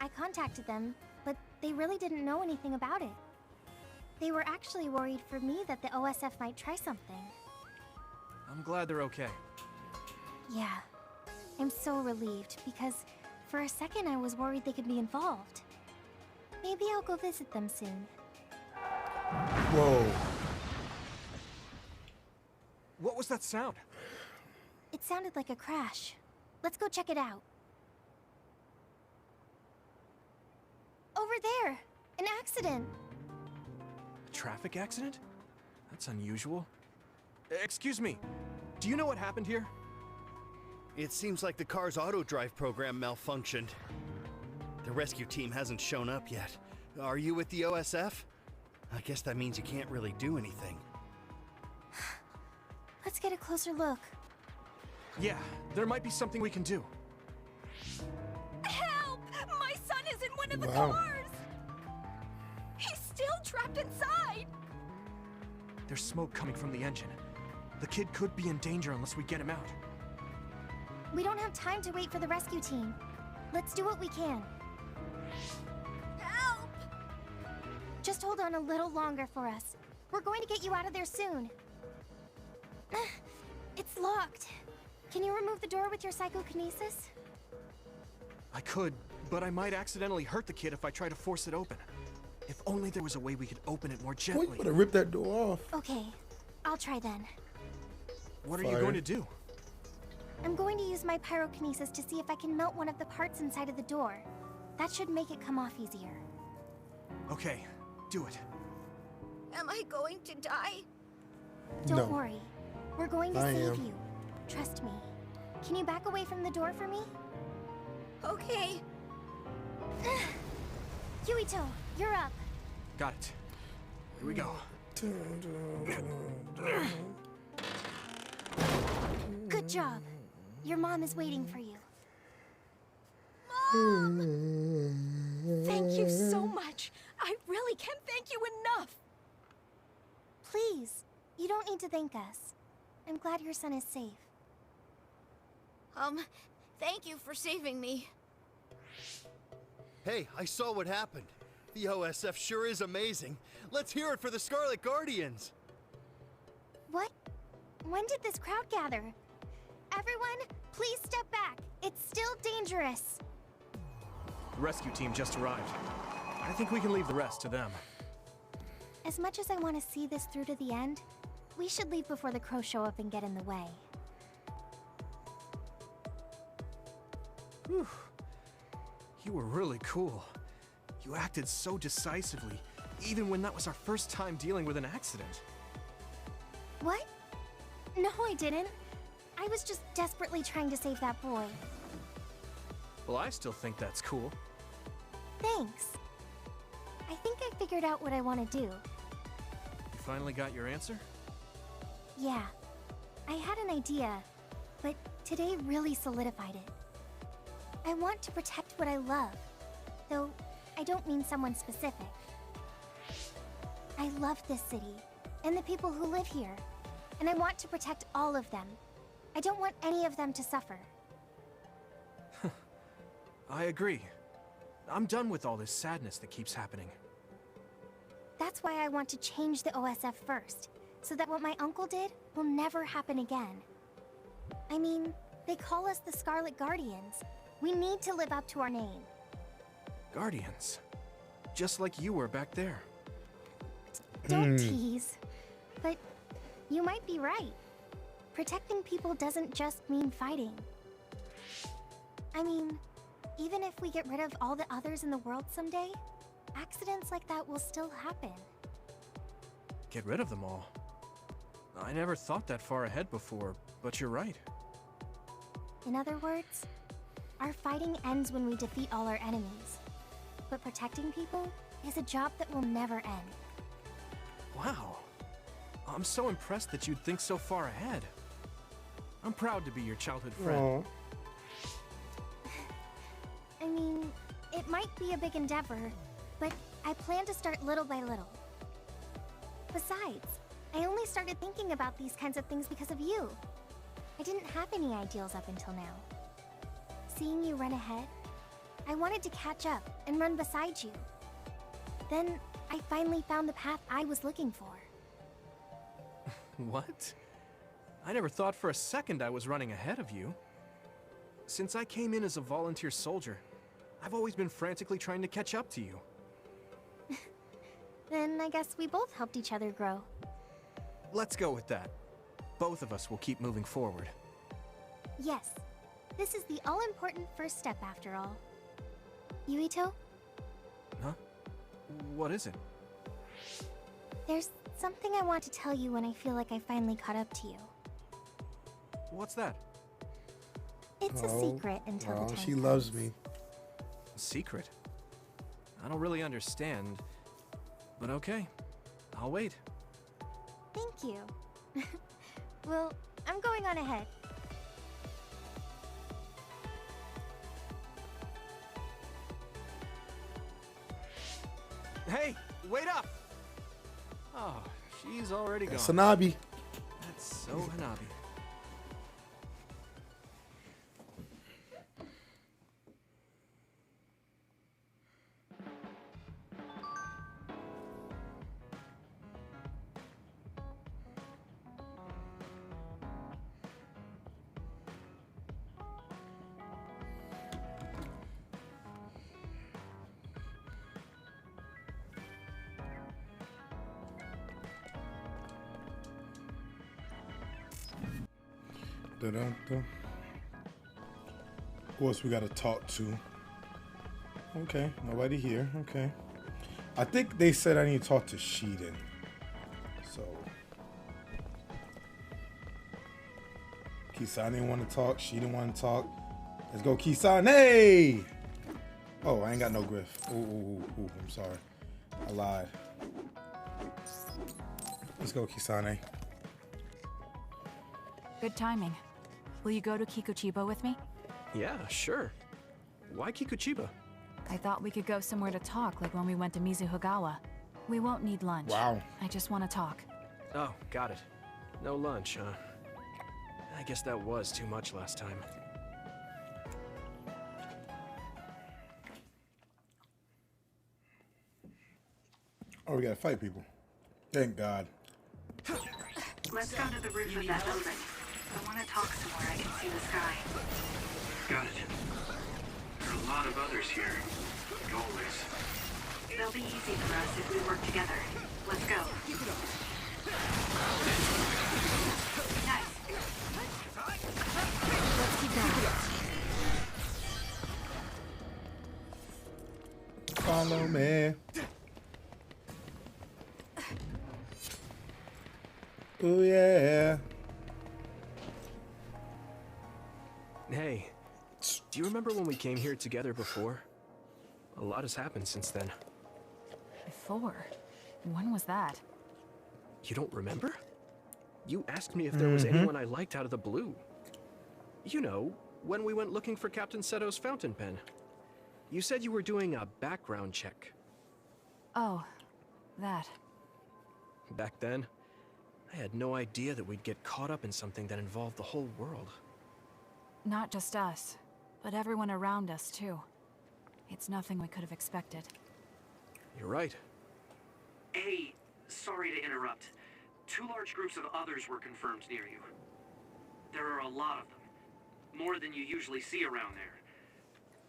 I contacted them, but they really didn't know anything about it. They were actually worried for me that the OSF might try something. I'm glad they're okay. Yeah. I'm so relieved, because for a second I was worried they could be involved. Maybe I'll go visit them soon. Whoa. What was that sound? It sounded like a crash. Let's go check it out. Over there! An accident! A traffic accident? That's unusual. Excuse me, do you know what happened here? It seems like the car's auto-drive program malfunctioned. The rescue team hasn't shown up yet. Are you with the OSF? I guess that means you can't really do anything. Let's get a closer look. Yeah, there might be something we can do. Help! My son is in one of the Wow. cars! He's still trapped inside! There's smoke coming from the engine. The kid could be in danger unless we get him out. We don't have time to wait for the rescue team. Let's do what we can. Help! Just hold on a little longer for us. We're going to get you out of there soon. It's locked. Can you remove the door with your psychokinesis? I could, but I might accidentally hurt the kid if I try to force it open. If only there was a way we could open it more Boy, gently. you better rip that door off. Okay, I'll try then. What are you Fire. going to do? I'm going to use my pyrokinesis to see if I can melt one of the parts inside of the door. That should make it come off easier. Okay, do it. Am I going to die? Don't worry. We're going to I save am. you. Trust me. Can you back away from the door for me? Okay. Yutio, you're up. Got it. Here we go. Good job. Your mom is waiting for you. Thank you so much. I really can't thank you enough. Please, you don't need to thank us. I'm glad your son is safe. Thank you for saving me. Hey, I saw what happened. The OSF sure is amazing. Let's hear it for the Scarlet Guardians. What? When did this crowd gather? Everyone, please step back. It's still dangerous. The rescue team just arrived. I think we can leave the rest to them. As much as I want to see this through to the end, we should leave before the crows show up and get in the way. Whew. You were really cool. You acted so decisively, even when that was our first time dealing with an accident. What? No, I didn't. I was just desperately trying to save that boy. Well, I still think that's cool. Thanks. I think I figured out what I want to do. You finally got your answer? Yeah. I had an idea, but today really solidified it. I want to protect what I love, though I don't mean someone specific. I love this city, and the people who live here, and I want to protect all of them. I don't want any of them to suffer. I agree. I'm done with all this sadness that keeps happening. That's why I want to change the OSF first, so that what my uncle did will never happen again. I mean, they call us the Scarlet Guardians. We need to live up to our name. Guardians. Just like you were back there. Don't tease. But you might be right. Protecting people doesn't just mean fighting. I mean, even if we get rid of all the others in the world someday, accidents like that will still happen. Get rid of them all. I never thought that far ahead before, but you're right. In other words, our fighting ends when we defeat all our enemies. But protecting people is a job that will never end. Wow. I'm so impressed that you'd think so far ahead. I'm proud to be your childhood friend. I mean, it might be a big endeavor, but I plan to start little by little. Besides, I only started thinking about these kinds of things because of you. I didn't have any ideals up until now. Seeing you run ahead, I wanted to catch up and run beside you. Then, I finally found the path I was looking for. What? I never thought for a second I was running ahead of you. Since I came in as a volunteer soldier, I've always been frantically trying to catch up to you. Then I guess we both helped each other grow. Let's go with that. Both of us will keep moving forward. Yes, this is the all-important first step after all. Yutio? Huh? What is it? There's something I want to tell you when I feel like I finally caught up to you. What's that? It's a secret until the time she comes. loves me. Secret? I don't really understand, but okay. I'll wait. Thank you. Well, I'm going on ahead. Hey, wait up! Oh, she's already gone. Sanabi. That's so Hanabi. Da-da-da. Of course, we gotta talk to. Okay, nobody here. Okay. I think they said I need to talk to Shiden. So Kisane want to talk. Shiden want to talk. Let's go, Kisane! Oh, I ain't got no griff. Ooh, I'm sorry. I lied. Let's go, Kisane. Good timing. Will you go to Kikuchiba with me? Yeah, sure. Why Kikuchiba? I thought we could go somewhere to talk, like when we went to Mizuhigawa. We won't need lunch. Wow. I just want to talk. Oh, got it. No lunch, huh? I guess that was too much last time. Oh, we gotta fight people. Thank God. Let's go to the roof of that building. I want to talk somewhere I can see the sky. Got it. There are a lot of others here. Like always. They'll be easy for us if we work together. Let's go. Nice. Let's keep going. Follow me. Oh yeah. Hey, do you remember when we came here together before? A lot has happened since then. Before? When was that? You don't remember? You asked me if there was anyone I liked out of the blue. You know, when we went looking for Captain Seto's fountain pen. You said you were doing a background check. Oh, that. Back then, I had no idea that we'd get caught up in something that involved the whole world. Not just us, but everyone around us, too. It's nothing we could have expected. You're right. Hey, sorry to interrupt. 2 large groups of others were confirmed near you. There are a lot of them. More than you usually see around there.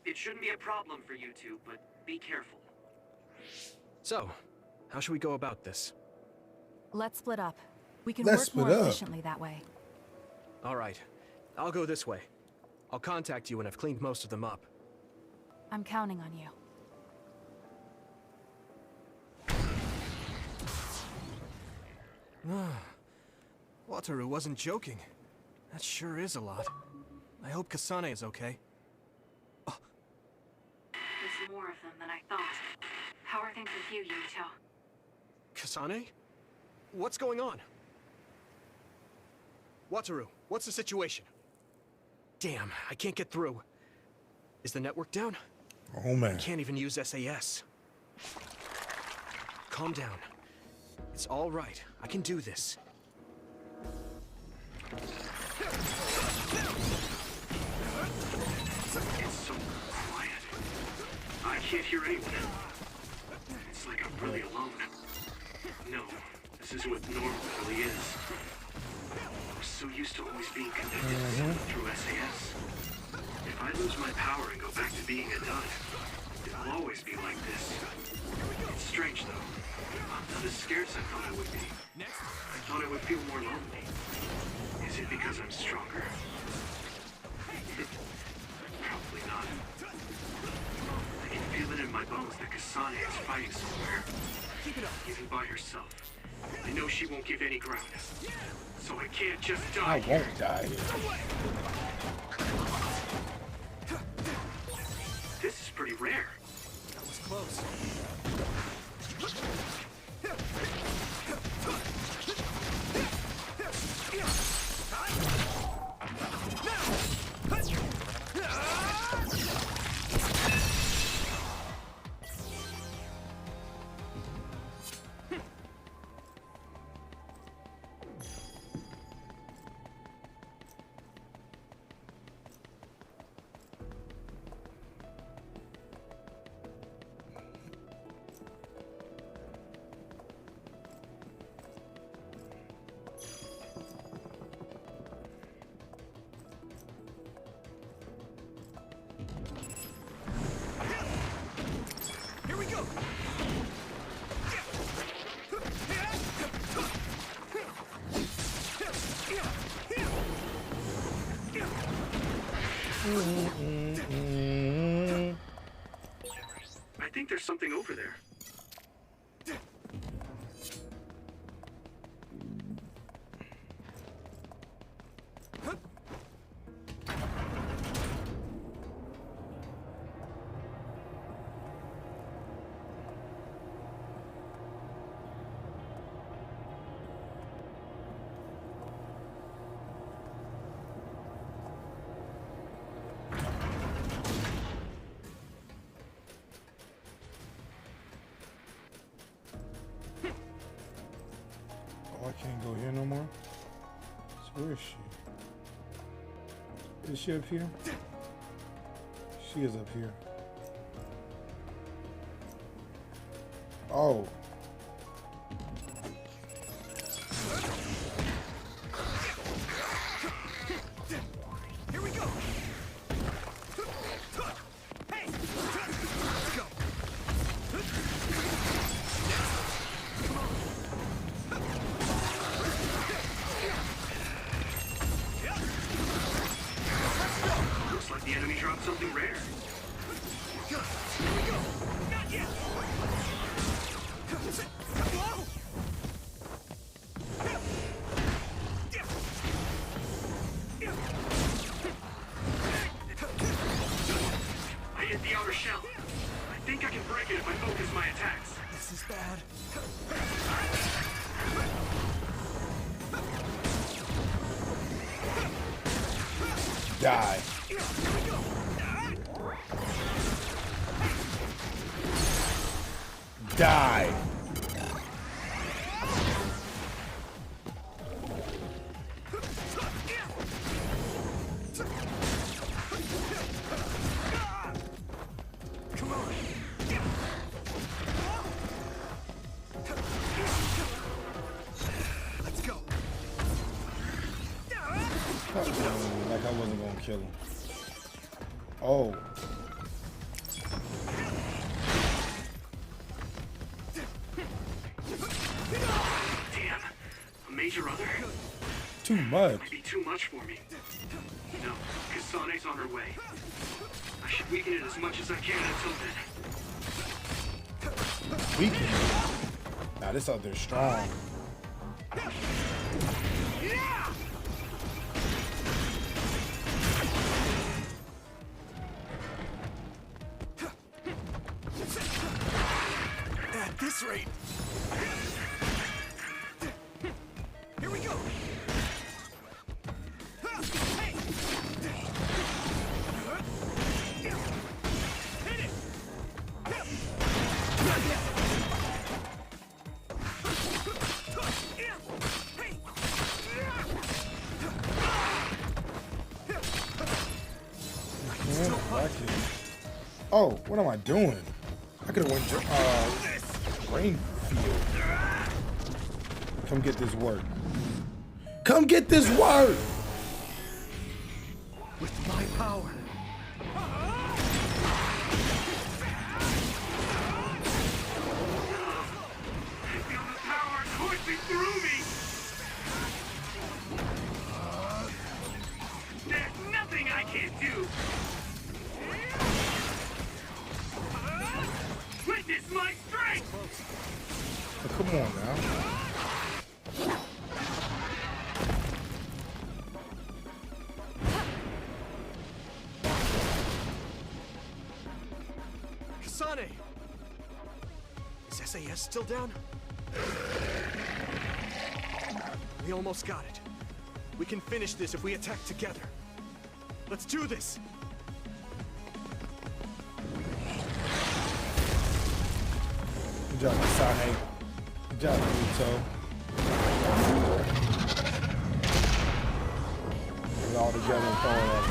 It shouldn't be a problem for you two, but be careful. So, how should we go about this? Let's split up. We can Let's work more split up. efficiently that way. All right. I'll go this way. I'll contact you when I've cleaned most of them up. I'm counting on you. Wataru wasn't joking. That sure is a lot. I hope Kasane is okay. There's more of them than I thought. How are things with you, Yutio? Kasane? What's going on? Wataru, what's the situation? Damn, I can't get through. Is the network down? Oh man. I can't even use SAS. Calm down. It's all right. I can do this. It's so quiet. I can't hear anyone. It's like I'm really alone. No, this isn't what normal really is. I was so used to always being connected through SAS. If I lose my power and go back to being a dud, it'll always be like this. It's strange though. I'm not as scared as I thought I would be. I thought I would feel more lonely. Is it because I'm stronger? Probably not. I can feel it in my bones that Kasane is fighting somewhere. Keep it up. Even by herself. I know she won't give any ground. So I can't just die. I won't die. This is pretty rare. That was close. I think there's something over there. Where is she? Is she up here? She is up here. Oh. Here we go. Hey, let's go. Looks like the enemy dropped something rare. Here we go. Not yet. Whoa. I hit the outer shell. I think I can break it if I focus my attacks. This is bad. Die. Die. Come on. Let's go. Like I wasn't gonna kill him. Oh. Damn. A major other? Too much. Might be too much for me. No, Kasane's on her way. I should weaken it as much as I can until then. Weaken. Nah, this out there strong. Yeah! At this rate. Here we go. Hey. Hit it. Oh, what am I doing? I could have went rain field. Come get this work. Come get this work! With my power. I feel the power coursing through me! There's nothing I can't do! Witness my strength! Oh, come on now. Kasane! Is SAS still down? We almost got it. We can finish this if we attack together. Let's do this! Good job, Kasane. Good job, Yutio. We're all together and throwing at it.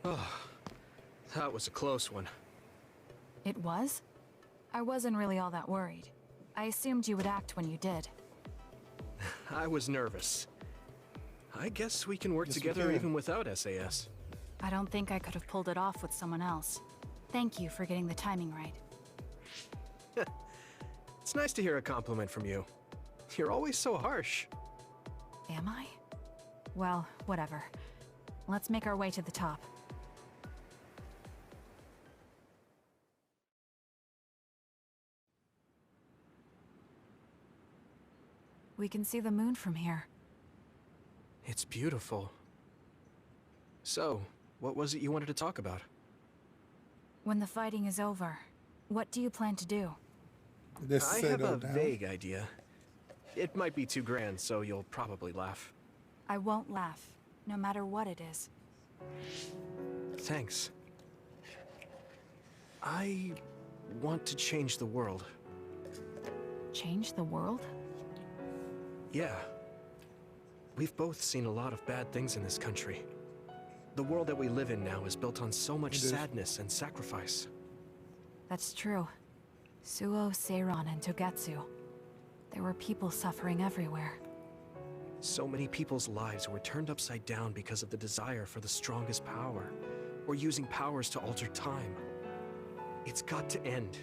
Oh, that was a close one. It was? I wasn't really all that worried. I assumed you would act when you did. I was nervous. I guess we can work together even without SAS. I don't think I could have pulled it off with someone else. Thank you for getting the timing right. It's nice to hear a compliment from you. You're always so harsh. Am I? Well, whatever. Let's make our way to the top. We can see the moon from here. It's beautiful. So, what was it you wanted to talk about? When the fighting is over, what do you plan to do? I have a vague idea. It might be too grand, so you'll probably laugh. I won't laugh, no matter what it is. Thanks. I want to change the world. Change the world? Yeah. We've both seen a lot of bad things in this country. The world that we live in now is built on so much sadness and sacrifice. That's true. Suo, Seiran, and Togetsu. There were people suffering everywhere. So many people's lives were turned upside down because of the desire for the strongest power, or using powers to alter time. It's got to end.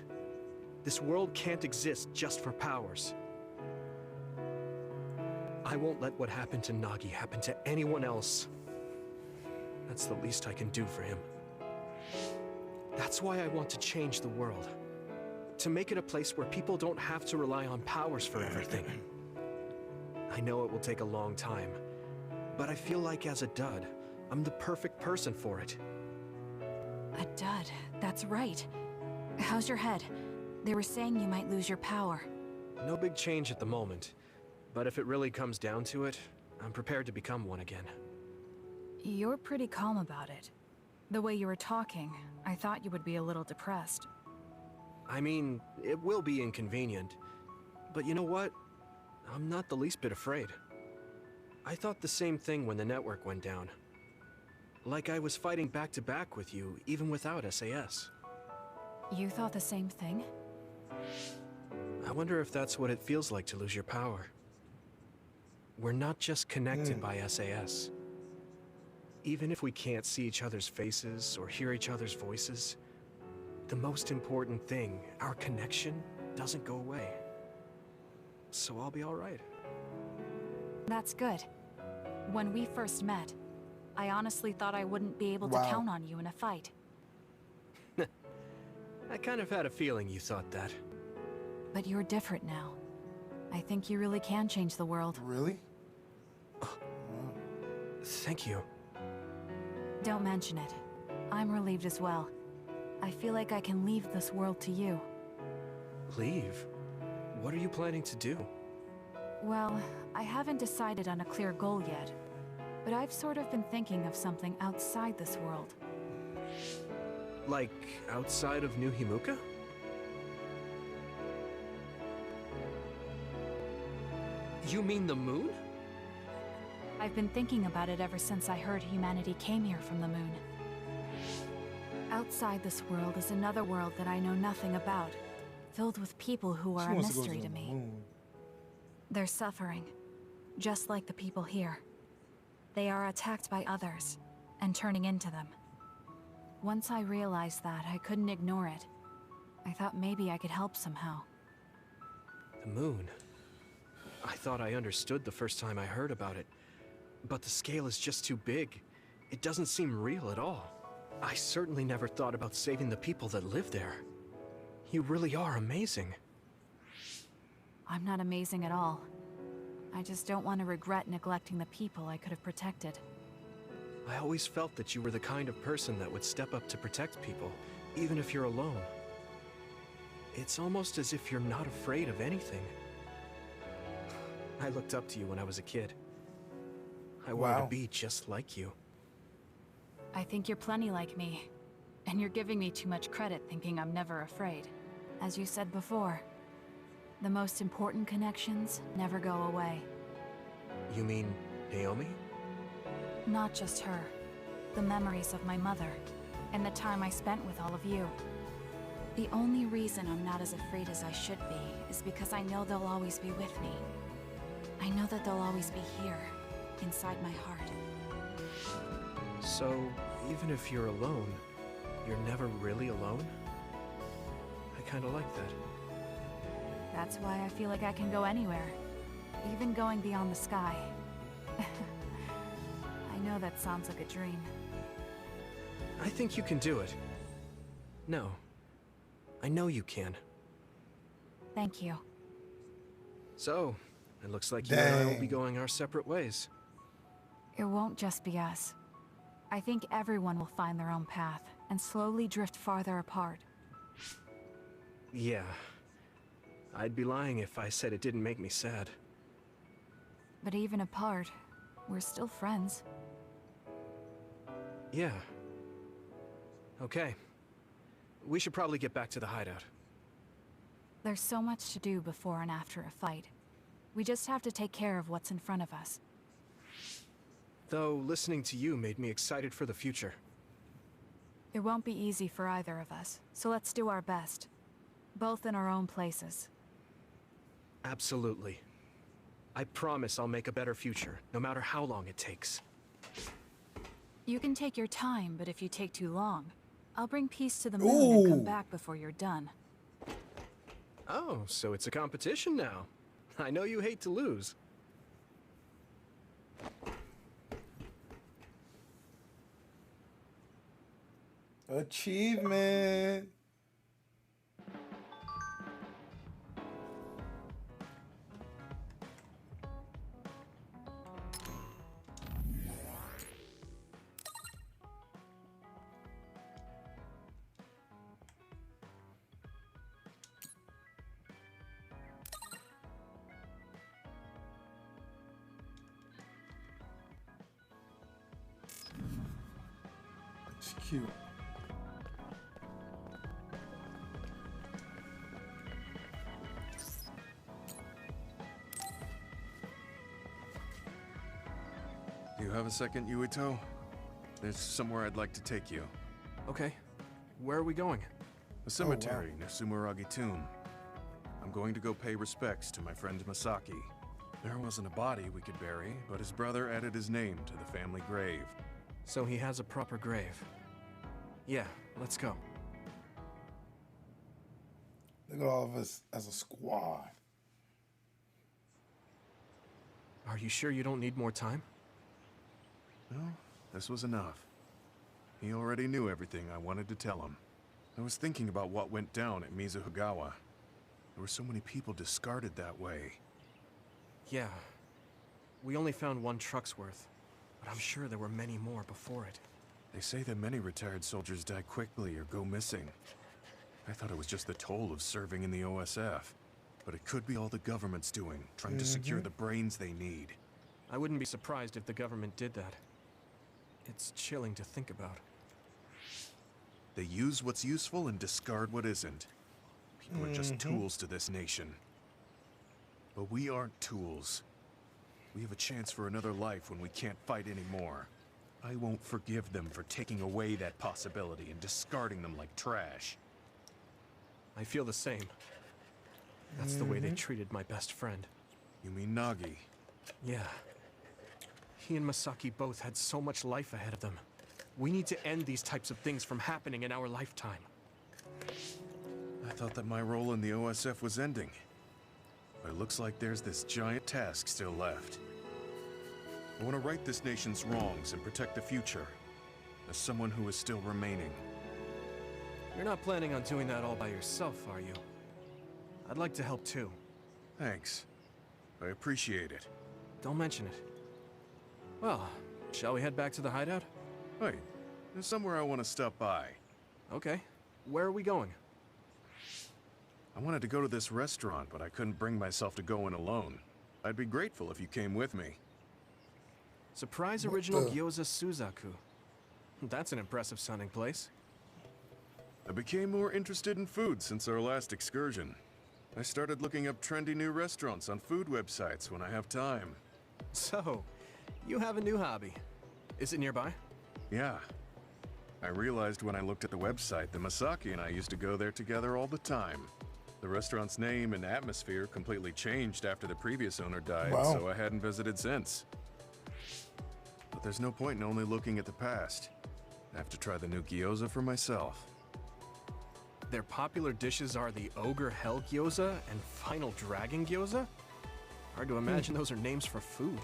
This world can't exist just for powers. I won't let what happened to Nagi happen to anyone else. That's the least I can do for him. That's why I want to change the world. To make it a place where people don't have to rely on powers for everything. I know it will take a long time, but I feel like as a dud, I'm the perfect person for it. A dud, that's right. How's your head? They were saying you might lose your power. No big change at the moment, but if it really comes down to it, I'm prepared to become one again. You're pretty calm about it. The way you were talking, I thought you would be a little depressed. I mean, it will be inconvenient, but you know what? I'm not the least bit afraid. I thought the same thing when the network went down. Like I was fighting back to back with you, even without SAS. You thought the same thing? I wonder if that's what it feels like to lose your power. We're not just connected by SAS. Even if we can't see each other's faces or hear each other's voices, the most important thing, our connection, doesn't go away. So I'll be all right. That's good. When we first met, I honestly thought I wouldn't be able to count on you in a fight. I kind of had a feeling you thought that. But you're different now. I think you really can change the world. Really? Thank you. Don't mention it. I'm relieved as well. I feel like I can leave this world to you. Leave? What are you planning to do? Well, I haven't decided on a clear goal yet, but I've sort of been thinking of something outside this world. Like, outside of New Himuka? You mean the moon? I've been thinking about it ever since I heard humanity came here from the moon. Outside this world is another world that I know nothing about, filled with people who are a mystery to me. They're suffering, just like the people here. They are attacked by others, and turning into them. Once I realized that, I couldn't ignore it. I thought maybe I could help somehow. The moon? I thought I understood the first time I heard about it, but the scale is just too big. It doesn't seem real at all. I certainly never thought about saving the people that live there. You really are amazing. I'm not amazing at all. I just don't want to regret neglecting the people I could have protected. I always felt that you were the kind of person that would step up to protect people, even if you're alone. It's almost as if you're not afraid of anything. I looked up to you when I was a kid. I wanted to be just like you. I think you're plenty like me. And you're giving me too much credit thinking I'm never afraid. As you said before, the most important connections never go away. You mean Naomi? Not just her. The memories of my mother, and the time I spent with all of you. The only reason I'm not as afraid as I should be is because I know they'll always be with me. I know that they'll always be here, inside my heart. So, even if you're alone, you're never really alone? I kinda like that. That's why I feel like I can go anywhere, even going beyond the sky. I know that sounds like a dream. I think you can do it. No. I know you can. Thank you. So, it looks like you and I will be going our separate ways. It won't just be us. I think everyone will find their own path and slowly drift farther apart. Yeah. I'd be lying if I said it didn't make me sad. But even apart, we're still friends. Yeah. Okay. We should probably get back to the hideout. There's so much to do before and after a fight. We just have to take care of what's in front of us. Though, listening to you made me excited for the future. It won't be easy for either of us, so let's do our best. Both in our own places. Absolutely. I promise I'll make a better future, no matter how long it takes. You can take your time, but if you take too long, I'll bring peace to the moon and come back before you're done. Oh, so it's a competition now. I know you hate to lose. Achievement. It's cute. Do you have a second, Yutio? There's somewhere I'd like to take you. Okay. Where are we going? A cemetery near Sumeragi Tomb. I'm going to go pay respects to my friend Masaki. There wasn't a body we could bury, but his brother added his name to the family grave. So he has a proper grave. Yeah, let's go. Look at all of us as a squad. Are you sure you don't need more time? No, this was enough. He already knew everything I wanted to tell him. I was thinking about what went down at Mizuhigawa. There were so many people discarded that way. Yeah. We only found one truck's worth, but I'm sure there were many more before it. They say that many retired soldiers die quickly or go missing. I thought it was just the toll of serving in the OSF. But it could be all the government's doing, trying to secure the brains they need. I wouldn't be surprised if the government did that. It's chilling to think about. They use what's useful and discard what isn't. People are just tools to this nation. But we aren't tools. We have a chance for another life when we can't fight anymore. I won't forgive them for taking away that possibility and discarding them like trash. I feel the same. That's the way they treated my best friend. You mean Nagi? Yeah. He and Masaki both had so much life ahead of them. We need to end these types of things from happening in our lifetime. I thought that my role in the OSF was ending. But it looks like there's this giant task still left. I want to right this nation's wrongs and protect the future. As someone who is still remaining. You're not planning on doing that all by yourself, are you? I'd like to help too. Thanks. I appreciate it. Don't mention it. Well, shall we head back to the hideout? Wait, there's somewhere I want to stop by. Okay. Where are we going? I wanted to go to this restaurant, but I couldn't bring myself to go in alone. I'd be grateful if you came with me. Surprise original gyoza Suzaku. That's an impressive sounding place. I became more interested in food since our last excursion. I started looking up trendy new restaurants on food websites when I have time. So, you have a new hobby. Is it nearby? Yeah. I realized when I looked at the website that Masaki and I used to go there together all the time. The restaurant's name and atmosphere completely changed after the previous owner died, so I hadn't visited since. But there's no point in only looking at the past. I have to try the new gyoza for myself. Their popular dishes are the Ogre Hell Gyoza and Final Dragon Gyoza? Hard to imagine those are names for food.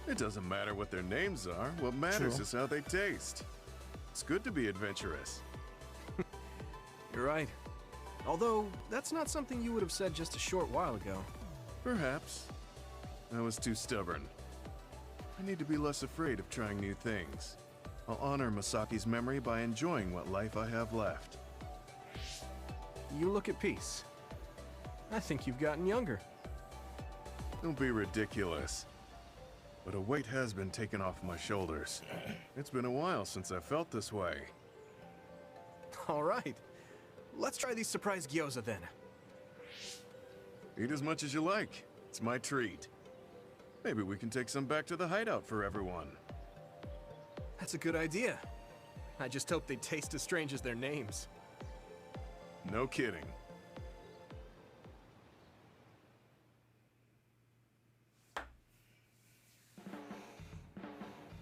It doesn't matter what their names are. What matters is how they taste. It's good to be adventurous. You're right. Although, that's not something you would have said just a short while ago. Perhaps. I was too stubborn. I need to be less afraid of trying new things. I'll honor Masaki's memory by enjoying what life I have left. You look at peace. I think you've gotten younger. Don't be ridiculous. But a weight has been taken off my shoulders. It's been a while since I felt this way. All right. Let's try these surprise gyoza then. Eat as much as you like. It's my treat. Maybe we can take some back to the hideout for everyone. That's a good idea. I just hope they taste as strange as their names. No kidding.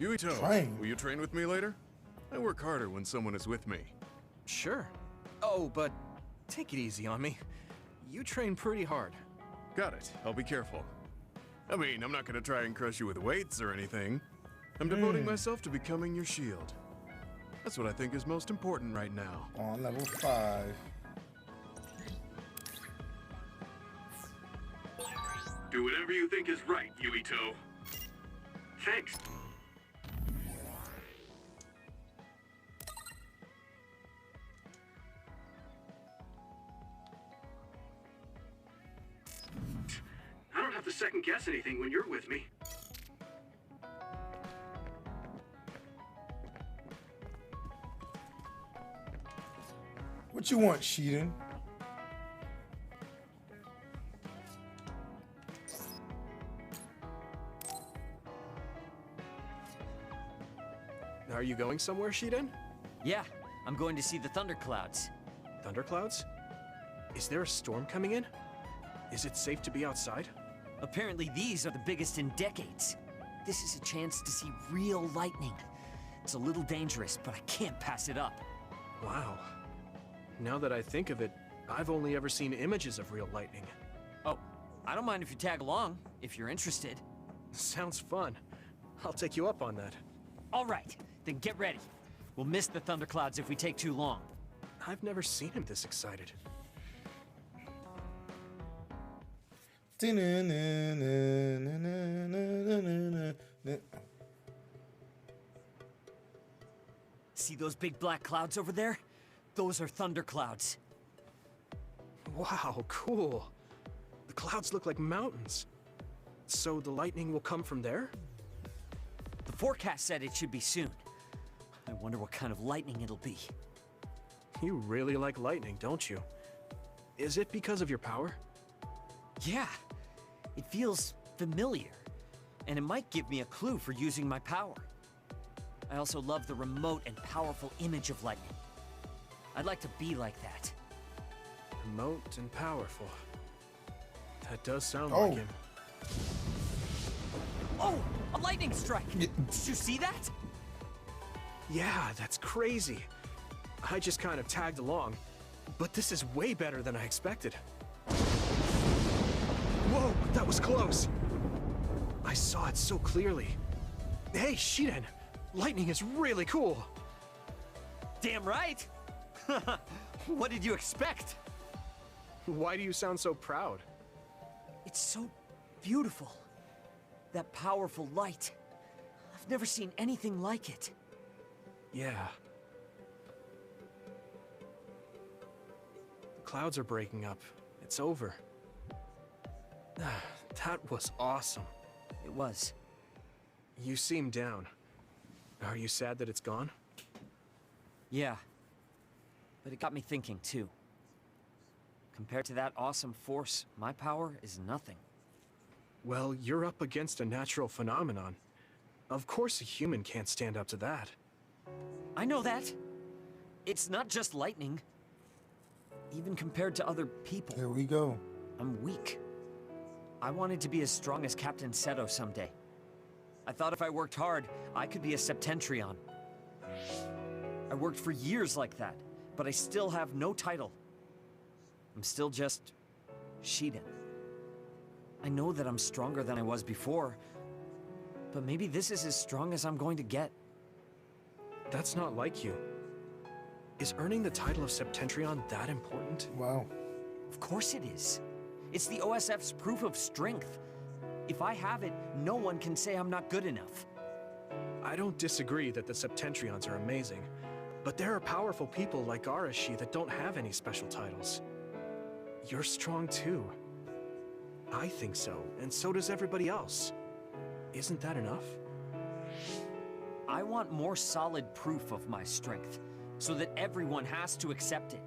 Yutio, will you train with me later? I work harder when someone is with me. Sure. Oh, but take it easy on me. You train pretty hard. Got it. I'll be careful. I mean, I'm not gonna try and crush you with weights or anything. I'm devoting myself to becoming your shield. That's what I think is most important right now. On level 5. Do whatever you think is right, Yutio. Thanks. I don't have to second guess anything when you're with me. What you want, Sheeran? Are you going somewhere, Shiden? Yeah, I'm going to see the thunderclouds. Thunderclouds? Is there a storm coming in? Is it safe to be outside? Apparently these are the biggest in decades. This is a chance to see real lightning. It's a little dangerous, but I can't pass it up. Wow. Now that I think of it, I've only ever seen images of real lightning. Oh, I don't mind if you tag along, if you're interested. Sounds fun. I'll take you up on that. All right, then get ready. We'll miss the thunderclouds if we take too long. I've never seen him this excited. See those big black clouds over there? Those are thunderclouds. Wow, cool. The clouds look like mountains. So the lightning will come from there? The forecast said it should be soon. I wonder what kind of lightning it'll be. You really like lightning, don't you? Is it because of your power? Yeah. It feels familiar. And it might give me a clue for using my power. I also love the remote and powerful image of lightning. I'd like to be like that. Remote and powerful. That does sound like him. Oh! A lightning strike! Did you see that? Yeah, that's crazy. I just kind of tagged along. But this is way better than I expected. Whoa, that was close. I saw it so clearly. Hey, Shiden, lightning is really cool. Damn right! What did you expect? Why do you sound so proud? It's so beautiful. That powerful light. I've never seen anything like it. Yeah. The clouds are breaking up. It's over. That was awesome. It was. You seem down. Are you sad that it's gone? Yeah. But it got me thinking, too. Compared to that awesome force, my power is nothing. Well, you're up against a natural phenomenon. Of course a human can't stand up to that. I know that. It's not just lightning. Even compared to other people. Here we go. I'm weak. I wanted to be as strong as Captain Seto someday. I thought if I worked hard, I could be a Septentrion. I worked for years like that, but I still have no title. I'm still just Shiden. I know that I'm stronger than I was before, but maybe this is as strong as I'm going to get. That's not like you. Is earning the title of Septentrion that important? Wow. Of course it is. It's the OSF's proof of strength. If I have it, no one can say I'm not good enough. I don't disagree that the Septentrions are amazing, but there are powerful people like Arashi that don't have any special titles. You're strong too. I think so, and so does everybody else. Isn't that enough? I want more solid proof of my strength. so that everyone has to accept it.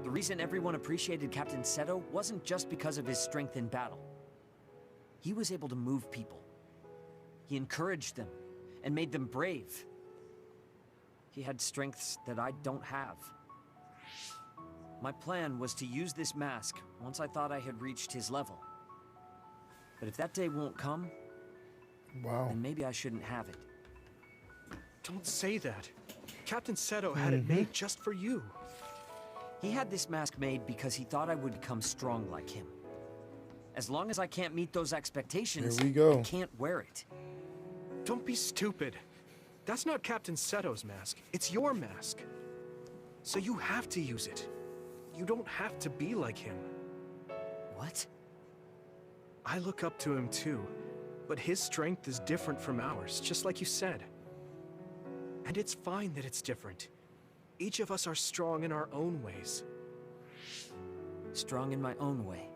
The reason everyone appreciated Captain Seto wasn't just because of his strength in battle. He was able to move people. He encouraged them and made them brave. He had strengths that I don't have. My plan was to use this mask once I thought I had reached his level. But if that day won't come, then maybe I shouldn't have it. Don't say that. Captain Seto had it made just for you. He had this mask made because he thought I would become strong like him. As long as I can't meet those expectations, Here we go. I can't wear it. Don't be stupid. That's not Captain Seto's mask. It's your mask. So you have to use it. You don't have to be like him. What? I look up to him too, but his strength is different from ours, just like you said. And it's fine that it's different. Each of us are strong in our own ways. Strong in my own way.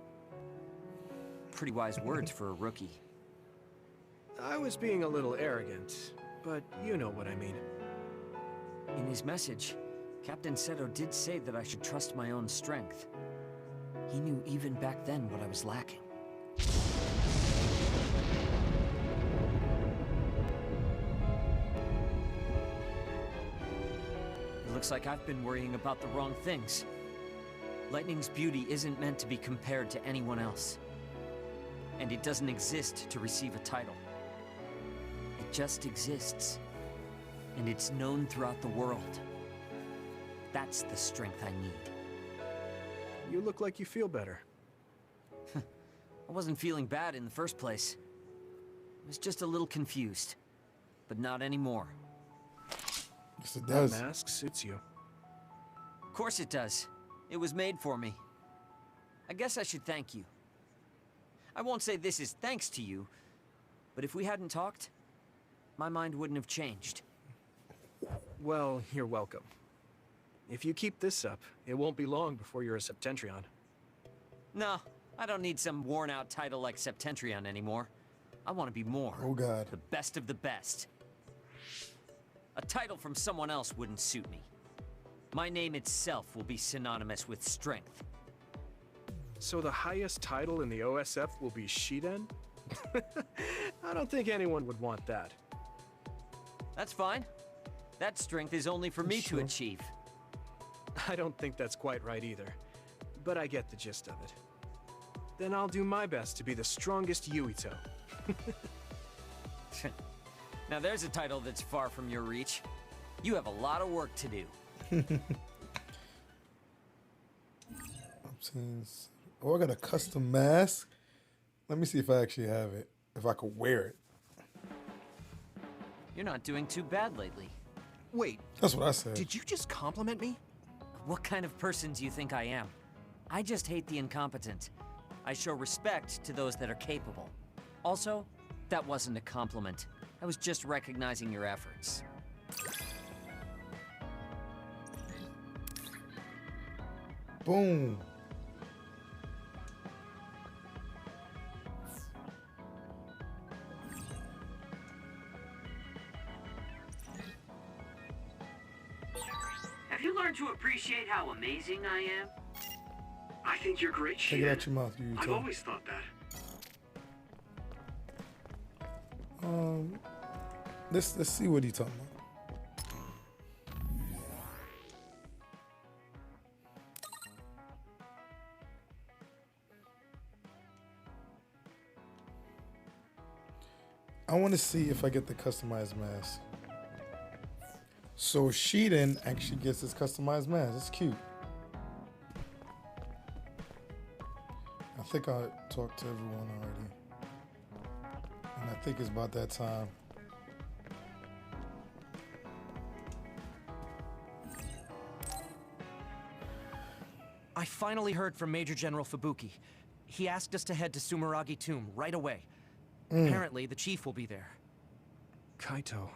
Pretty wise words for a rookie. I was being a little arrogant, but you know what I mean. In his message, Captain Seto did say that I should trust my own strength. He knew even back then what I was lacking. It looks like I've been worrying about the wrong things. Lightning's beauty isn't meant to be compared to anyone else. And it doesn't exist to receive a title. It just exists. And it's known throughout the world. That's the strength I need. You look like you feel better. I wasn't feeling bad in the first place. I was just a little confused. But not anymore. Yes, it does. That mask suits you. Of course it does. It was made for me. I guess I should thank you. I won't say this is thanks to you, but if we hadn't talked, my mind wouldn't have changed. Well, you're welcome. If you keep this up, it won't be long before you're a Septentrion. No, I don't need some worn-out title like Septentrion anymore. I want to be more. Oh God. The best of the best. A title from someone else wouldn't suit me. My name itself will be synonymous with strength. So the highest title in the OSF will be Shiden? I don't think anyone would want that. That's fine. That strength is only for me to achieve. I don't think that's quite right either, but I get the gist of it. Then I'll do my best to be the strongest Yutio. Now there's a title that's far from your reach. You have a lot of work to do. Oh, I got a custom mask. Let me see if I actually have it. If I could wear it. You're not doing too bad lately. Wait. That's what I said. Did you just compliment me? What kind of person do you think I am? I just hate the incompetent. I show respect to those that are capable. Also, that wasn't a compliment. I was just recognizing your efforts. Boom. Have you learned to appreciate how amazing I am? I think you're great, Take it out your mouth, you I've too. always thought that. Let's see what he's talking about. I want to see if I get the customized mask. So Shiden actually gets his customized mask. It's cute. I think I talked to everyone already. And I think it's about that time. I finally heard from Major General Fubuki. He asked us to head to Sumeragi Tomb right away. Apparently, the chief will be there. Kaito.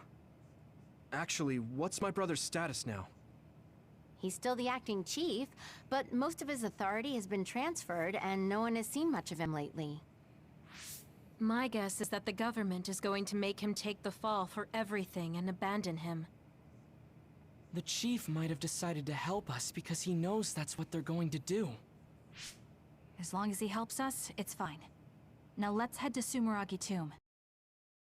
Actually, what's my brother's status now? He's still the acting chief, but most of his authority has been transferred and no one has seen much of him lately. My guess is that the government is going to make him take the fall for everything and abandon him. The chief might have decided to help us because he knows that's what they're going to do. As long as he helps us, it's fine. Now let's head to Sumeragi Tomb.